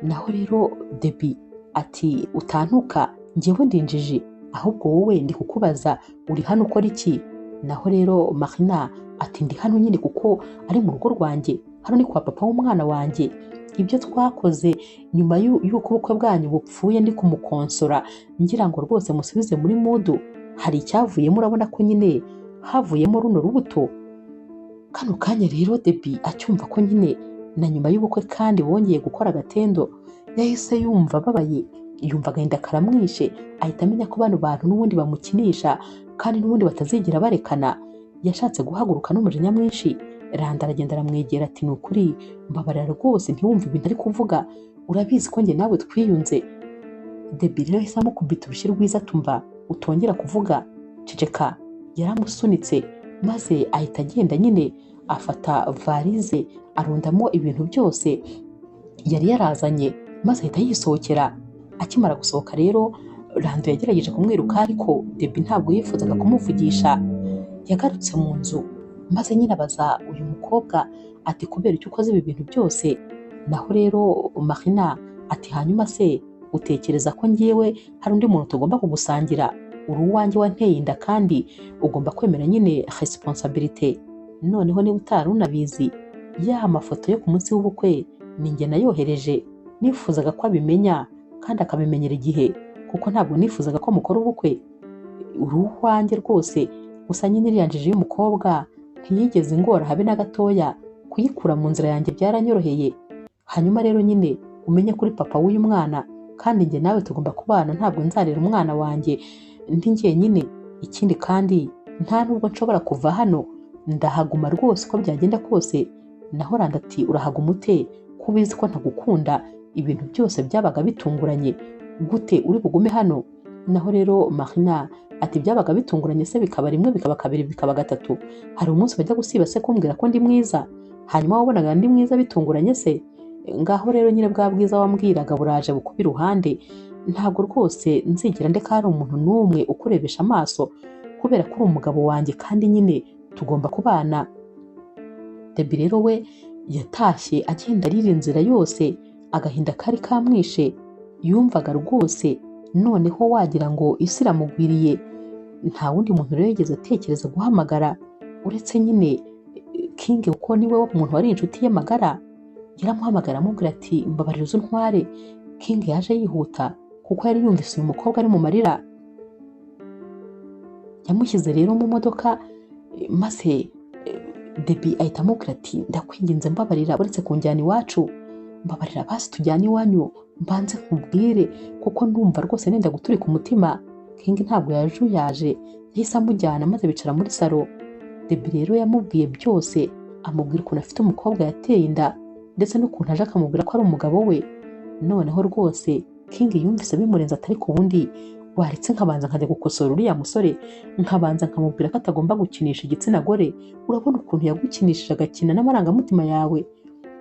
Naho rero Debbie ati utantuka, njyewe ndi injiji, ahubwo wowe ndi kukubaza uri hano ukora iki? Naho rero Marina ati ndi hano nyine kuko ari mu rugo rwanjye, hano ni kwa papa w'umwana wanjye. Ibyo twakoze nyuma y'uko ubukwe bwanyu bupfuye ndi kumukonsora ngira ngo rwose musubize muri mudu, hari icyavuyemo, urabona ko nyine havuyemo runo rubuto. Kano kanya rero Debbie acyumva ko nyine na nyuma y'ubukwe kandi bongeye gukora agatendo, yahise yumva ababaye, yumva agahinda karamwishe, ahita amenya ko bano bantu n'ubundi bamukinisha kandi n'ubundi batazigera barekana. Yashatse guhaguruka n'umujinya mwinshi. Randa aragenda aramwegera ati ni ukuri mbabarira rwose ntiwumve ibintu ari kuvuga, urabizi ko njye nawe twiyunze. Debbie rero yahise amukubita urushyi rwiza tumva utongera kuvuga, ceceka. Yaramusunitse maze ahita agenda nyine afata varize arundamo ibintu byose yari yarazanye maze ahita yisohokera. Akimara gusohoka rero Randa yagerageje kumwiruka ariko Debbie ntabwo yifuzaga kumuvugisha. Yagarutse mu nzu maze nyine abaza uyu mukobwa ati kubera icyo ukoze ibi bintu byose? Naho rero Marina ati hanyuma se utekereza ko ngewe hari undi muntu tugomba kugusangira? Uri uwanjye wanteye inda kandi ugomba kwemera nyine responsibility. Noneho niba utari unabizi, ya mafoto yo ku munsi w'ubukwe ni njye nayohereje, nifuzaga ko abimenya kandi akabimenyera igihe kuko ntabwo nifuzaga ko mukora ubukwe. Uri uwanjye rwose, gusa nyine iriya njiji y'umukobwa ntiyigeze ingora habe na gatoya, kuyikura mu nzira yanjye byaranyoroheye. Hanyuma rero nyine umenye kuri papa w'uyu mwana kandi njye nawe tugomba kubana, ntabwo nzarera umwana wanjye ndi njyenyine. Ikindi kandi nta nubwo nshobora kuva hano, ndahaguma rwose uko byagenda kose. Naho Randa ati urahaguma ute ko ubizi ko ntagukunda, ibintu byose byabaga bitunguranye, gute uri bugume hano? Naho rero Marina ati byabaga bitunguranye se bikaba rimwe bikaba kabiri bikaba gatatu, hari umunsi bajya gusiba se kumbwira ko ndi mwiza, hanyuma wabonaga ndi mwiza bitunguranye se? Ngaho rero nyine bwa bwiza wambwiraga buraje bukubi iruhande, ntabwo rwose nzigera ndeka hari umuntu n'umwe ukurebesha amaso kubera ko uri umugabo wanjye kandi nyine tugomba kubana. Debbie rero we yatashye agenda arira inzira yose, agahinda kari kamwishe, yumvaga rwose noneho wagira ngo isi iramugwiriye. Nta wundi muntu rero yigeze atekereza guhamagara uretse nyine King kuko niwe umuntu wari inshuti ye magara. Yaramuhamagara amubwira ati mbabarira uze untware. King yaje yihuta kuko yari yumvise uyu mukobwa ari mu marira. Yamushyize rero mu modoka maze Debbie ahita amubwira ati ndakwinginze mbabarira uretse kunjyana iwacu, mbabarira basi tujyane iwanyu mbanze nkubwire kuko ndumva rwose nenda guturika umutima. King ntabwo yaje, yahise amujyana maze bicara muri salo. Debbie rero yamubwiye byose, amubwira ukuntu afite umukobwa yateye inda ndetse n'ukuntu aje akamubwira ko ari umugabo we. Noneho rwose King yumvise bimurenze atari ku wundi, waretse nkabanza nkajya gukosora uriya musore, nkabanza nkamubwira ko atagomba gukinisha igitsina gore, urabona ukuntu yagukinishije agakina n'amarangamutima yawe.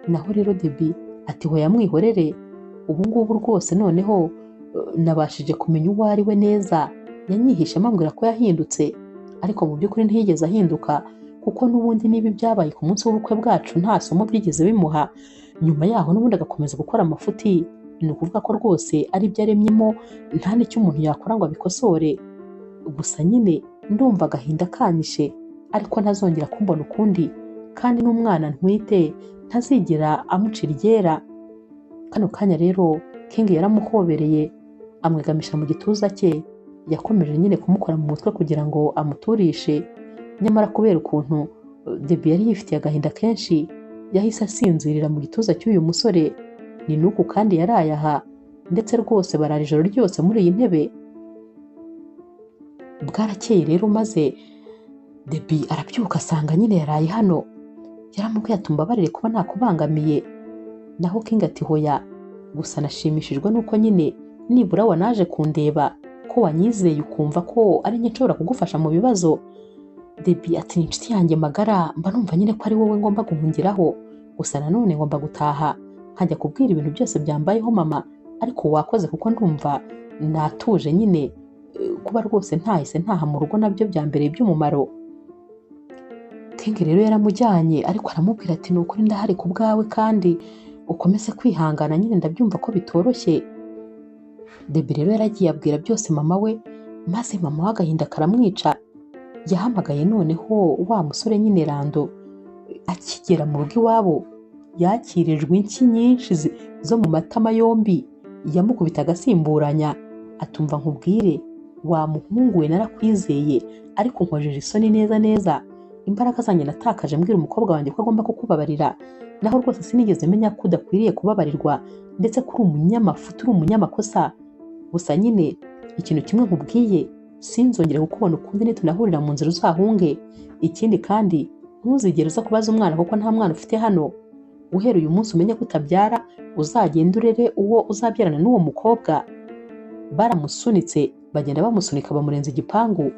Naho rero Debbie ati hoya mwihorere, ubu ngubu rwose noneho nabashije kumenya uwo ari we neza. Yanyihishe amambwira ko yahindutse ariko mu by'ukuri ntiyigeze ahinduka kuko n'ubundi niba byabaye ku munsi w'ubukwe bwacu nta somo byigeze bimuha. Nyuma yaho n'ubundi agakomeza gukora amafuti, ni ukuvuga ko rwose ari byo aremyemo nta n'icyo umuntu yakora ngo abikosore. gusa nyine ndumva agahinda kanyishe ariko ntazongera kumbona ukundi kandi n'umwana ntwite ntazigera amucira iryera. Kano kanya rero King yaramuhobereye amwegamisha mu gituza cye, yakomeje nyine kumukora mu mutwe kugira ngo amuturishe, nyamara kubera ukuntu Debbie yari yifitiye agahinda kenshi yahise asinzirira mu gituza cy'uyu musore. Ni nuku kandi yaraye aha ndetse rwose barara ijoro ryose muri iyi ntebe. Bwarakeye rero maze Debbie arabyuka asanga nyine yaraye hano, yaramubwiye ati mbabarire kuba nakubangamiye, naho King ati hoya, gusa nashimishijwe nuko nyine nibura wanaje kundeba, ko wanyizeye ukumva ko ari njye nshobora kugufasha mu bibazo. Debbie ati ni inshuti yanjye magara, mba numva nyine ko ari wowe ngomba guhungiraho, gusa nanone ngomba gutaha nkajya kubwira ibintu byose byambayeho mama, ariko wakoze kuko ndumva natuje nyine, kuba rwose ntahise ntaha mu rugo nabyo byambereye iby'umumaro. King rero yaramujyanye ariko aramubwira ati ni ukuri ndahari ku bwawe kandi ukomeze kwihangana, nyine ndabyumva ko bitoroshye. Debbie rero yaragiye abwira byose mama we, maze mama we agahinda karamwica. Yahamagaye noneho wa musore nyine Rando. Akigera mu rugo iwabo yakirijwe inshyi nyinshi zo mu matama yombi, yamukubita agasimburanya. Atumva nkubwire wa muhungu we narakwizeye ariko nkojeje isoni neza neza, imbaraga zanjye natakaje mbwira umukobwa wanjye ko agomba kukubabarira, naho rwose sinigeze menya ko udakwiriye kubabarirwa ndetse ko uri umunyamafuti, uri umunyamakosa. Gusa nyine ikintu kimwe nkubwiye, sinzongere kukubona ukundi nitunahurira mu nzira uzahunge. Ikindi kandi ntuzigere uza kubaza umwana kuko nta mwana ufite hano. Uhera uyu munsi umenye ko utabyara, uzagenda urere uwo uzabyarana n'uwo mukobwa. Baramusunitse bagenda bamusunika bamurenza igipangu.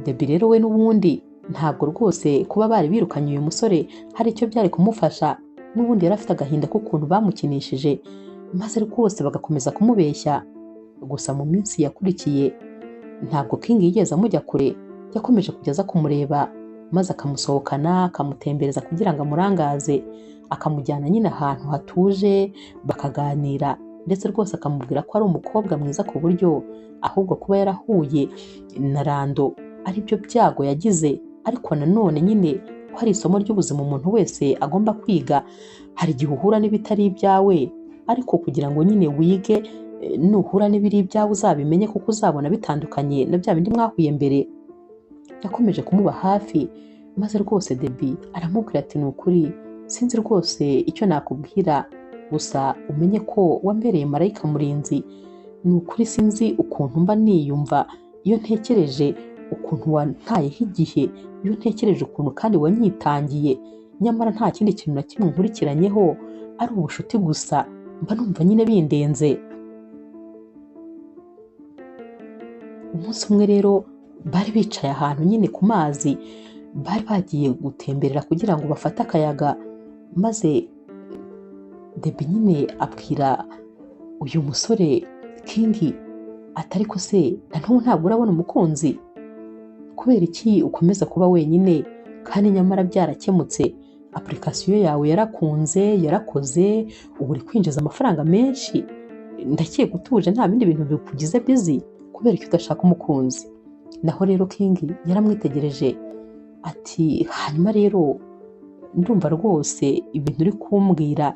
Debbie rero we n'ubundi ntabwo rwose kuba bari birukanye uyu musore hari icyo byari kumufasha, n'ubundi yari afite agahinda k'ukuntu bamukinishije maze rwose bagakomeza kumubeshya. Gusa mu minsi yakurikiye ntabwo King yigeze amujya kure, yakomeje kugeza kumureba maze akamusohokana akamutembereza kugira ngo amurangaze, akamujyana nyine ahantu hatuje bakaganira, ndetse rwose akamubwira ko ari umukobwa mwiza ku buryo ahubwo kuba yarahuye na Rando ari byo byago yagize. Ariko nanone nyine ko hari isomo ry'ubuzima umuntu wese agomba kwiga. Hari igihe uhura n'ibitari ibyawe, ariko kugira ngo nyine wige, nuhura n'ibiri ibyawe uzabimenye kuko uzabona bitandukanye na bya bindi mwahuye mbere. Yakomeje kumuba hafi maze rwose Debbie aramubwira ati ni ukuri sinzi rwose icyo nakubwira, gusa umenye ko wambereye marayika murinzi. Ni ukuri sinzi ukuntu mba niyumva iyo ntekereje ukuntu wantayeho igihe, iyo ntekereje ukuntu kandi wanyitangiye, nyamara nta kindi kintu na kimwe nkurikiranyeho, ari ubushuti gusa, mba numva nyine bindenze. Umunsi umwe rero bari bicaye ahantu nyine ku mazi, bari bagiye gutemberera kugira ngo bafate akayaga, maze Debbie nyine abwira uyu musore King ati ariko se na n'ubu ntabwo urabona umukunzi, kubera iki ukomeza kuba wenyine kandi nyamara byarakemutse, application yawe yarakunze yarakoze, ubu uri kwinjiza amafaranga menshi, ndakeka utuje nta bindi bintu bikugize busy, kubera icyo udashaka umukunzi. Naho rero King yaramwitegereje ati hanyuma rero ndumva rwose ibintu uri kumbwira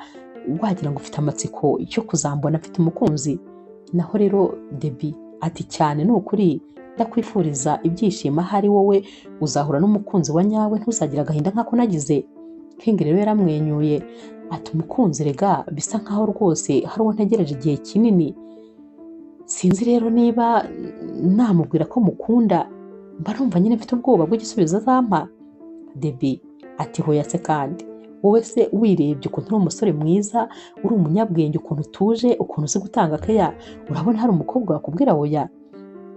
wagira ngo ufite amatsiko yo kuzambona mfite umukunzi. Naho rero Debbie ati cyane ni ukuri ndakwifuriza ibyishimo, ahari wowe uzahura n'umukunzi wa nyawe, ntuzagira agahinda nk'ako nagize. King rero yaramwenyuye ati umukunzi rega bisa nkaho rwose hari uwo ntegereje igihe kinini, sinzi rero niba namubwira ko mukunda, mba numva nyine mfite ubwoba bw'igisubizo azampa. Debbie ati hoya se kandi wowe se wirebye ukuntu uri umusore mwiza, uri umunyabwenge, ukuntu utuje, ukuntu uzi gutanga keya, urabona hari umukobwa wakubwira hoya?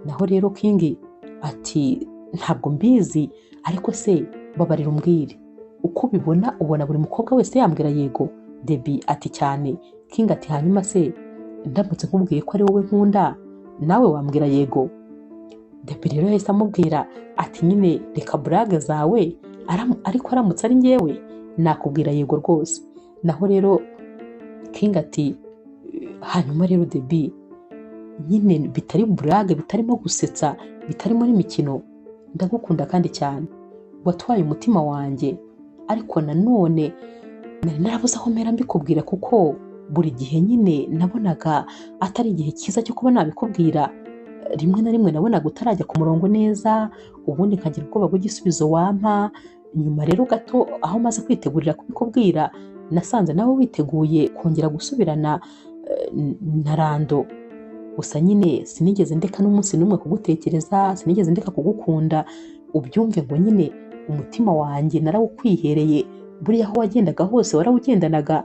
Naho rero King ati ntabwo mbizi, ariko se babarira umbwire uko ubibona, ubona buri mukobwa wese yambwira yego? Debbie ati cyane. King ati hanyuma se ndamutse nkubwiye ko ari wowe nkunda nawe wambwira yego? Debbie rero yahise amubwira ati nyine reka burage zawe, ariko aramutse ari njyewe nakubwira yego rwose. Naho rero King ati hanyuma rero Debbie nyine bitari burage, bitarimo gusetsa, bitarimo n'imikino. Ndagukunda kandi cyane, watwaye umutima wanjye, ariko nanone nari narabuze aho mpera mbikubwira kuko buri gihe nyine nabonaga atari igihe cyiza cyo kuba nabikubwira. Rimwe na rimwe nabonaga utarajya ku murongo neza, ubundi nkagira ubwoba bw'igisubizo wampa. Nyuma rero gato aho maze kwitegurira kubikubwira, nasanze nawe witeguye kongera gusubirana na Rando. Gusa nyine sinigeze ndeka n'umunsi n'umwe kugutekereza, sinigeze ndeka kugukunda. Ubyumve ngo nyine umutima wanjye narawukwihereye, buriya aho wagendaga hose warawugendanaga.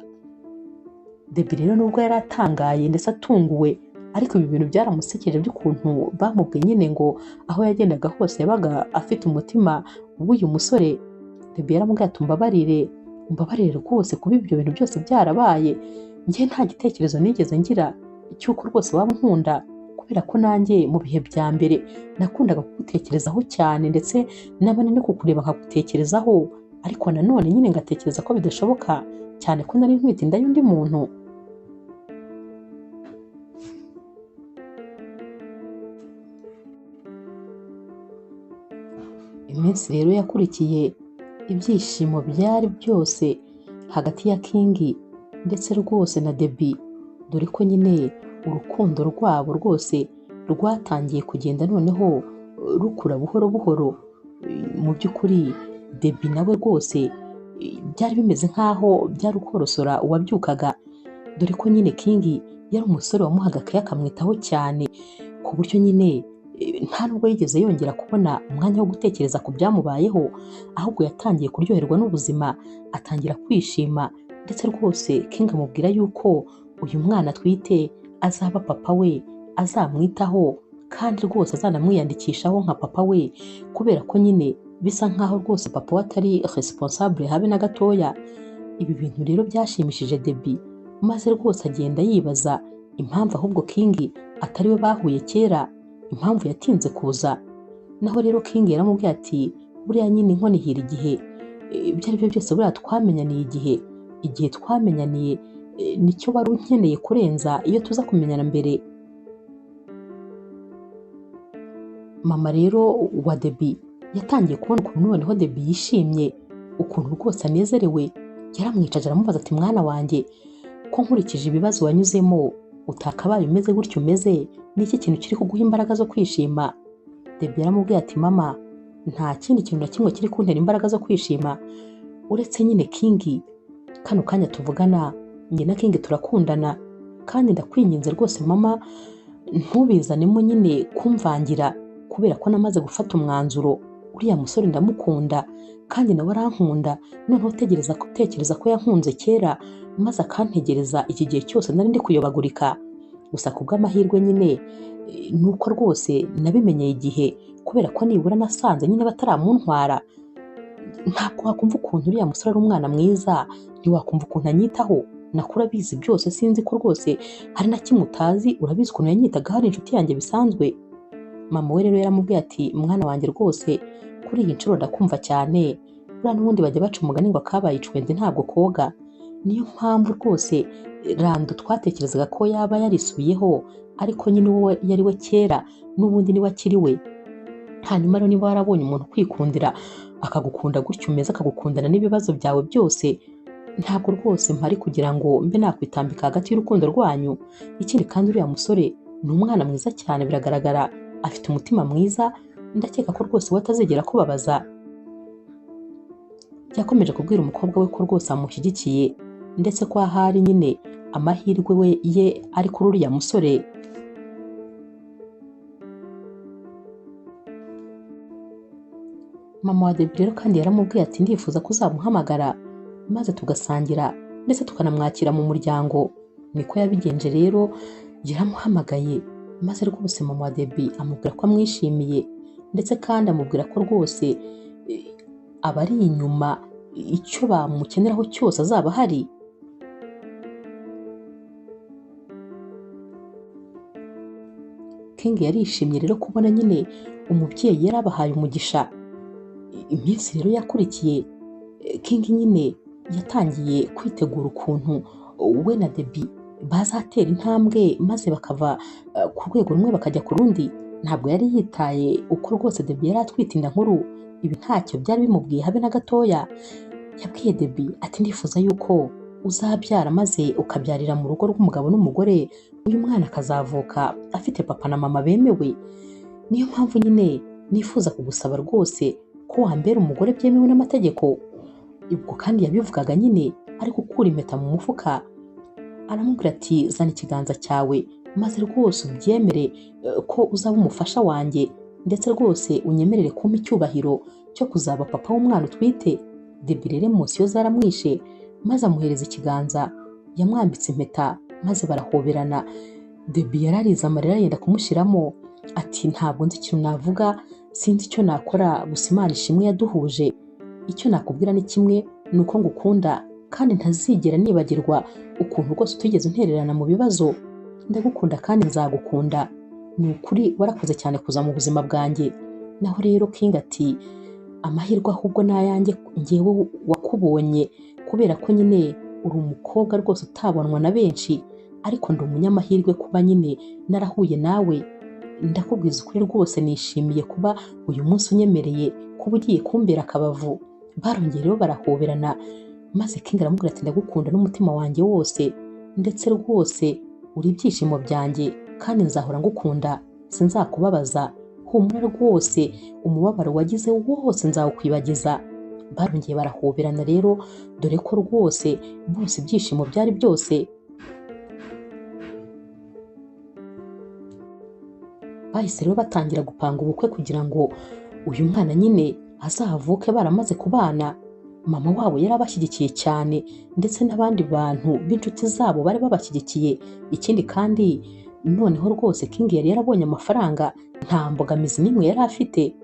Debbie rero nubwo yari atangaye ndetse atunguwe, ariko ibi bintu byaramusekeje by'ukuntu bamubwiye nyine ngo aho yagendaga hose yabaga afite umutima w'uyu musore. Debbie yaramubwiye ati umbabarire rwose kuba ibyo bintu byose byarabaye. Njye nta gitekerezo nigeze ngira cy'uko rwose waba unkunda, kubera ko nanjye mu bihe bya mbere nakundaga kugutekerezaho cyane, ndetse nabone no kukureba nkagutekerezaho, ariko nanone nyine ngatekereza ko bidashoboka, cyane ko nari ntwite inda y'undi muntu. Iminsi rero yakurikiye, ibyishimo byari byose hagati ya King ndetse rwose na Debbie, dore ko nyine urukundo rwabo rwose rwatangiye kugenda noneho rukura buhoro buhoro. Mu by'ukuri Debbie nawe rwose byari bimeze nk'aho byari ukorosora uwabyukaga, dore ko nyine King yari umusore wamuhaga akaye akamwitaho cyane, ku buryo nyine nta nubwo yigeze yongera kubona umwanya wo gutekereza ku byamubayeho, ahubwo yatangiye kuryoherwa n'ubuzima, atangira kwishima, ndetse rwose King amubwira yuko uyu mwana atwite azaba papa we, azamwitaho, kandi rwose azanamwiyandikishaho nka papa we, kubera ko nyine bisa nkaho rwose papa we atari responsable habe na gatoya. Ibi bintu rero byashimishije Debbie, maze rwose agenda yibaza impamvu ahubwo King atari we bahuye kera, impamvu yatinze kuza. Naho rero King yaramubwiye ati buriya nyine inkonihira igihe, ibyo ari byo byose buriya twamenyaniye igihe twamenyaniye nicyo wari unkeneye kurenza iyo tuza kumenyana mbere. Mama rero wa Debbie yatangiye kubona ukuntu noneho Debbie yishimye, ukuntu rwose anezerewe. Yaramwicaje aramubaza ati mwana wanjye, ko nkurikije ibibazo wanyuzemo utakabaye umeze gutyo umeze, n'iki kintu kiri kuguha imbaraga zo kwishima? Debbie yaramubwiye ati mama, nta kindi kintu na kimwe kiri kuntera imbaraga zo kwishima uretse nyine King. Kano kanya tuvugana njye na King turakundana, kandi ndakwinginze rwose mama ntubizanemo nyine kumvangira, kubera ko namaze gufata umwanzuro. Uriya musore ndamukunda kandi nawe arankunda, noneho tekereza ko yankunze kera maze akantegereza iki gihe cyose nari ndi kuyobagurika. Gusa kubw'amahirwe nyine nuko rwose nabimenyeye igihe, kubera ko nibura nasanze nyine bataramuntwara. Ntabwo wakumva ukuntu uriya musore ari umwana mwiza, ntiwakumva ukuntu anyitaho. Nakura bizi byose, sinzi ko rwose hari na kimwe utazi. Urabizi ukuntu yanyitaga hari inshuti yanjye bisanzwe. Mama we rero yaramubwiye ati mwana wanjye rwose kuri iyi nshuro ndakumva cyane, buriya n'ubundi bajya baca umugani ngo akabaye icwende ntabwo koga. Niyo mpamvu rwose Rando twatekerezaga ko yaba yarisubiyeho, ariko nyine uwo yari we kera n'ubundi niwe akiri we. Hanyuma rero niba warabonye umuntu kwikundira akagukunda gutyo umeze, akagukundana n'ibibazo byawe byose, ntabwo rwose mpari kugira ngo mbe nakwitambika hagati y'urukundo rwanyu. Ikindi kandi uriya musore ni umwana mwiza cyane, biragaragara afite umutima mwiza, ndakeka ko rwose we atazigera kubabaza. Yakomeje kubwira umukobwa we ko rwose amushyigikiye, ndetse ko ahari nyine amahirwe we ye ari kuri uriya musore. Mama wa Debbie rero kandi yaramubwiye ati ndifuza ko uzamuhamagara maze tugasangira ndetse tukanamwakira mu muryango. Niko yabigenje rero, yaramuhamagaye maze rwose mama wa Debbie amubwira ko amwishimiye, ndetse kandi amubwira ko rwose abari inyuma icyo bamukeneraho cyose azaba ahari. King yarishimye rero kubona nyine umubyeyi yarabahaye umugisha. Iminsi rero yakurikiye, King nyine yatangiye kwitegura ukuntu we na Debbie bazatera intambwe maze bakava ku rwego rumwe bakajya ku rundi. Ntabwo yari yitaye uko rwose Debbie yari atwite inda nkuru, ibi ntacyo byari bimubwiye habe na gatoya. Yabwiye Debbie ati ndifuza yuko uzabyara maze ukabyarira mu rugo rw'umugabo n'umugore, uyu mwana akazavuka afite papa na mama bemewe. Niyo mpamvu nyine nifuza kugusaba rwose ko wambera umugore byemewe n'amategeko. Ubwo kandi yabivugaga nyine ari gukura impeta mu mufuka. Aramubwira ati zana ikiganza cyawe maze rwose ubyemere ko uzaba umufasha wanjye, ndetse rwose unyemerere kumpa icyubahiro cyo kuzaba papa w'umwana utwite. Debbie rero emosiyo zaramwishe maze amuhereza ikiganza, yamwambitse impeta maze barahoberana. Debbie yararize amarira yenda kumushiramo ati ntabwo nzi ikintu navuga, sinzi icyo nakora, gusa Imana ishimwe yaduhuje. Icyo nakubwira ni kimwe, ni uko ngukunda kandi ntazigera nibagirwa ukuntu rwose utigeze untererana mu bibazo. Ndagukunda kandi nzagukunda, ni ukuri warakoze cyane kuza mu buzima bwanjye. Naho rero King ati amahirwe ahubwo ni ayanjye njyewe wakubonye, kubera ko nyine uri umukobwa rwose utabonwa na benshi, ariko ndi umunyamahirwe kuba nyine narahuye nawe. Ndakubwiza ukuri rwose nishimiye kuba uyu munsi unyemereye kuba ugiye kumbera akabavu. Barongeye rero barahoberana maze King aramubwira ati ndagukunda n'umutima wanjye wose, ndetse rwose uri ibyishimo byanjye kandi nzahora ngukunda, sinzakubabaza. Humura rwose, umubabaro wagize wose nzawukwibagiza. Barongeye barahoberana rero, dore ko rwose bose ibyishimo byari byose. Bahise rero batangira gupanga ubukwe kugira ngo uyu mwana nyine azavuke baramaze kubana. Mama wabo yari abashyigikiye cyane, ndetse n'abandi bantu b'inshuti zabo bari babashyigikiye. Ikindi kandi noneho rwose King yari yarabonye amafaranga, nta mbogamizi n'imwe yari afite.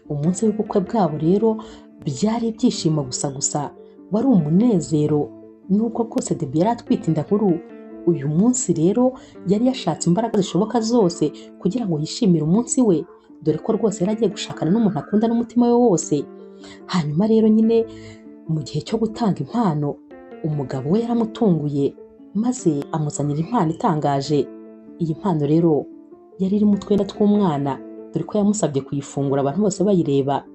Umunsi w'ubukwe bwabo rero byari ibyishimo gusa, wari umunezero. Nubwo bwose Debbie yari atwite inda nkuru, uyu munsi rero yari yashatse imbaraga zishoboka zose kugira ngo yishimire umunsi we, dore ko rwose yari agiye gushakana n'umuntu akunda n'umutima we wose. Hanyuma rero nyine mu gihe cyo gutanga impano, umugabo we yaramutunguye maze amuzanira impano itangaje. Iyi mpano rero yari irimo utwenda tw'umwana, dore ko yamusabye kuyifungura abantu bose bayireba.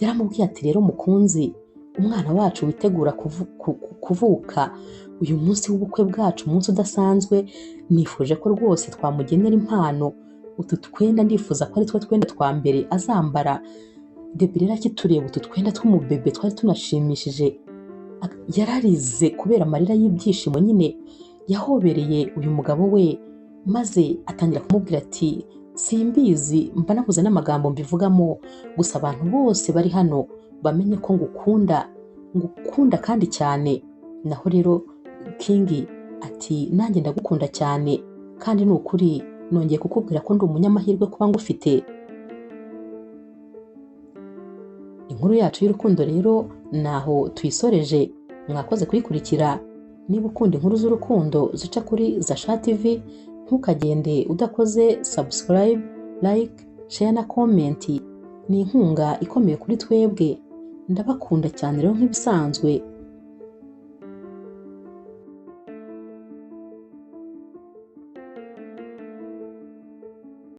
Yaramubwiye ati rero mukunzi, umwana wacu witegura kuvuka, uyu munsi w'ubukwe bwacu, umunsi udasanzwe, nifuje ko rwose twamugenera impano. Utu twenda ndifuza ko ari two twenda twa mbere azambara. Debbie rero akitureba utu twenda tw'umubebe twari tunashimishije, yararize kubera amarira y'ibyishimo nyine. Yahobereye uyu mugabo we maze atangira kumubwira ati simbizi, mba nabuze n'amagambo mbivugamo, gusa abantu bose bari hano bamenye ko ngukunda kandi cyane. Naho rero King ati nanjye ndagukunda cyane, kandi ni ukuri nongeye kukubwira ko ndi umunyamahirwe kuba ngufite. Inkuru yacu y'urukundo rero naho tuyisoreje. Mwakoze kuyikurikira. Niba ukunda inkuru z'urukundo zica kuri Zasha TV, ntukagende udakoze subscribe, like, share na comment. Ni inkunga ikomeye kuri twebwe. Ndabakunda cyane rero nk'ibisanzwe.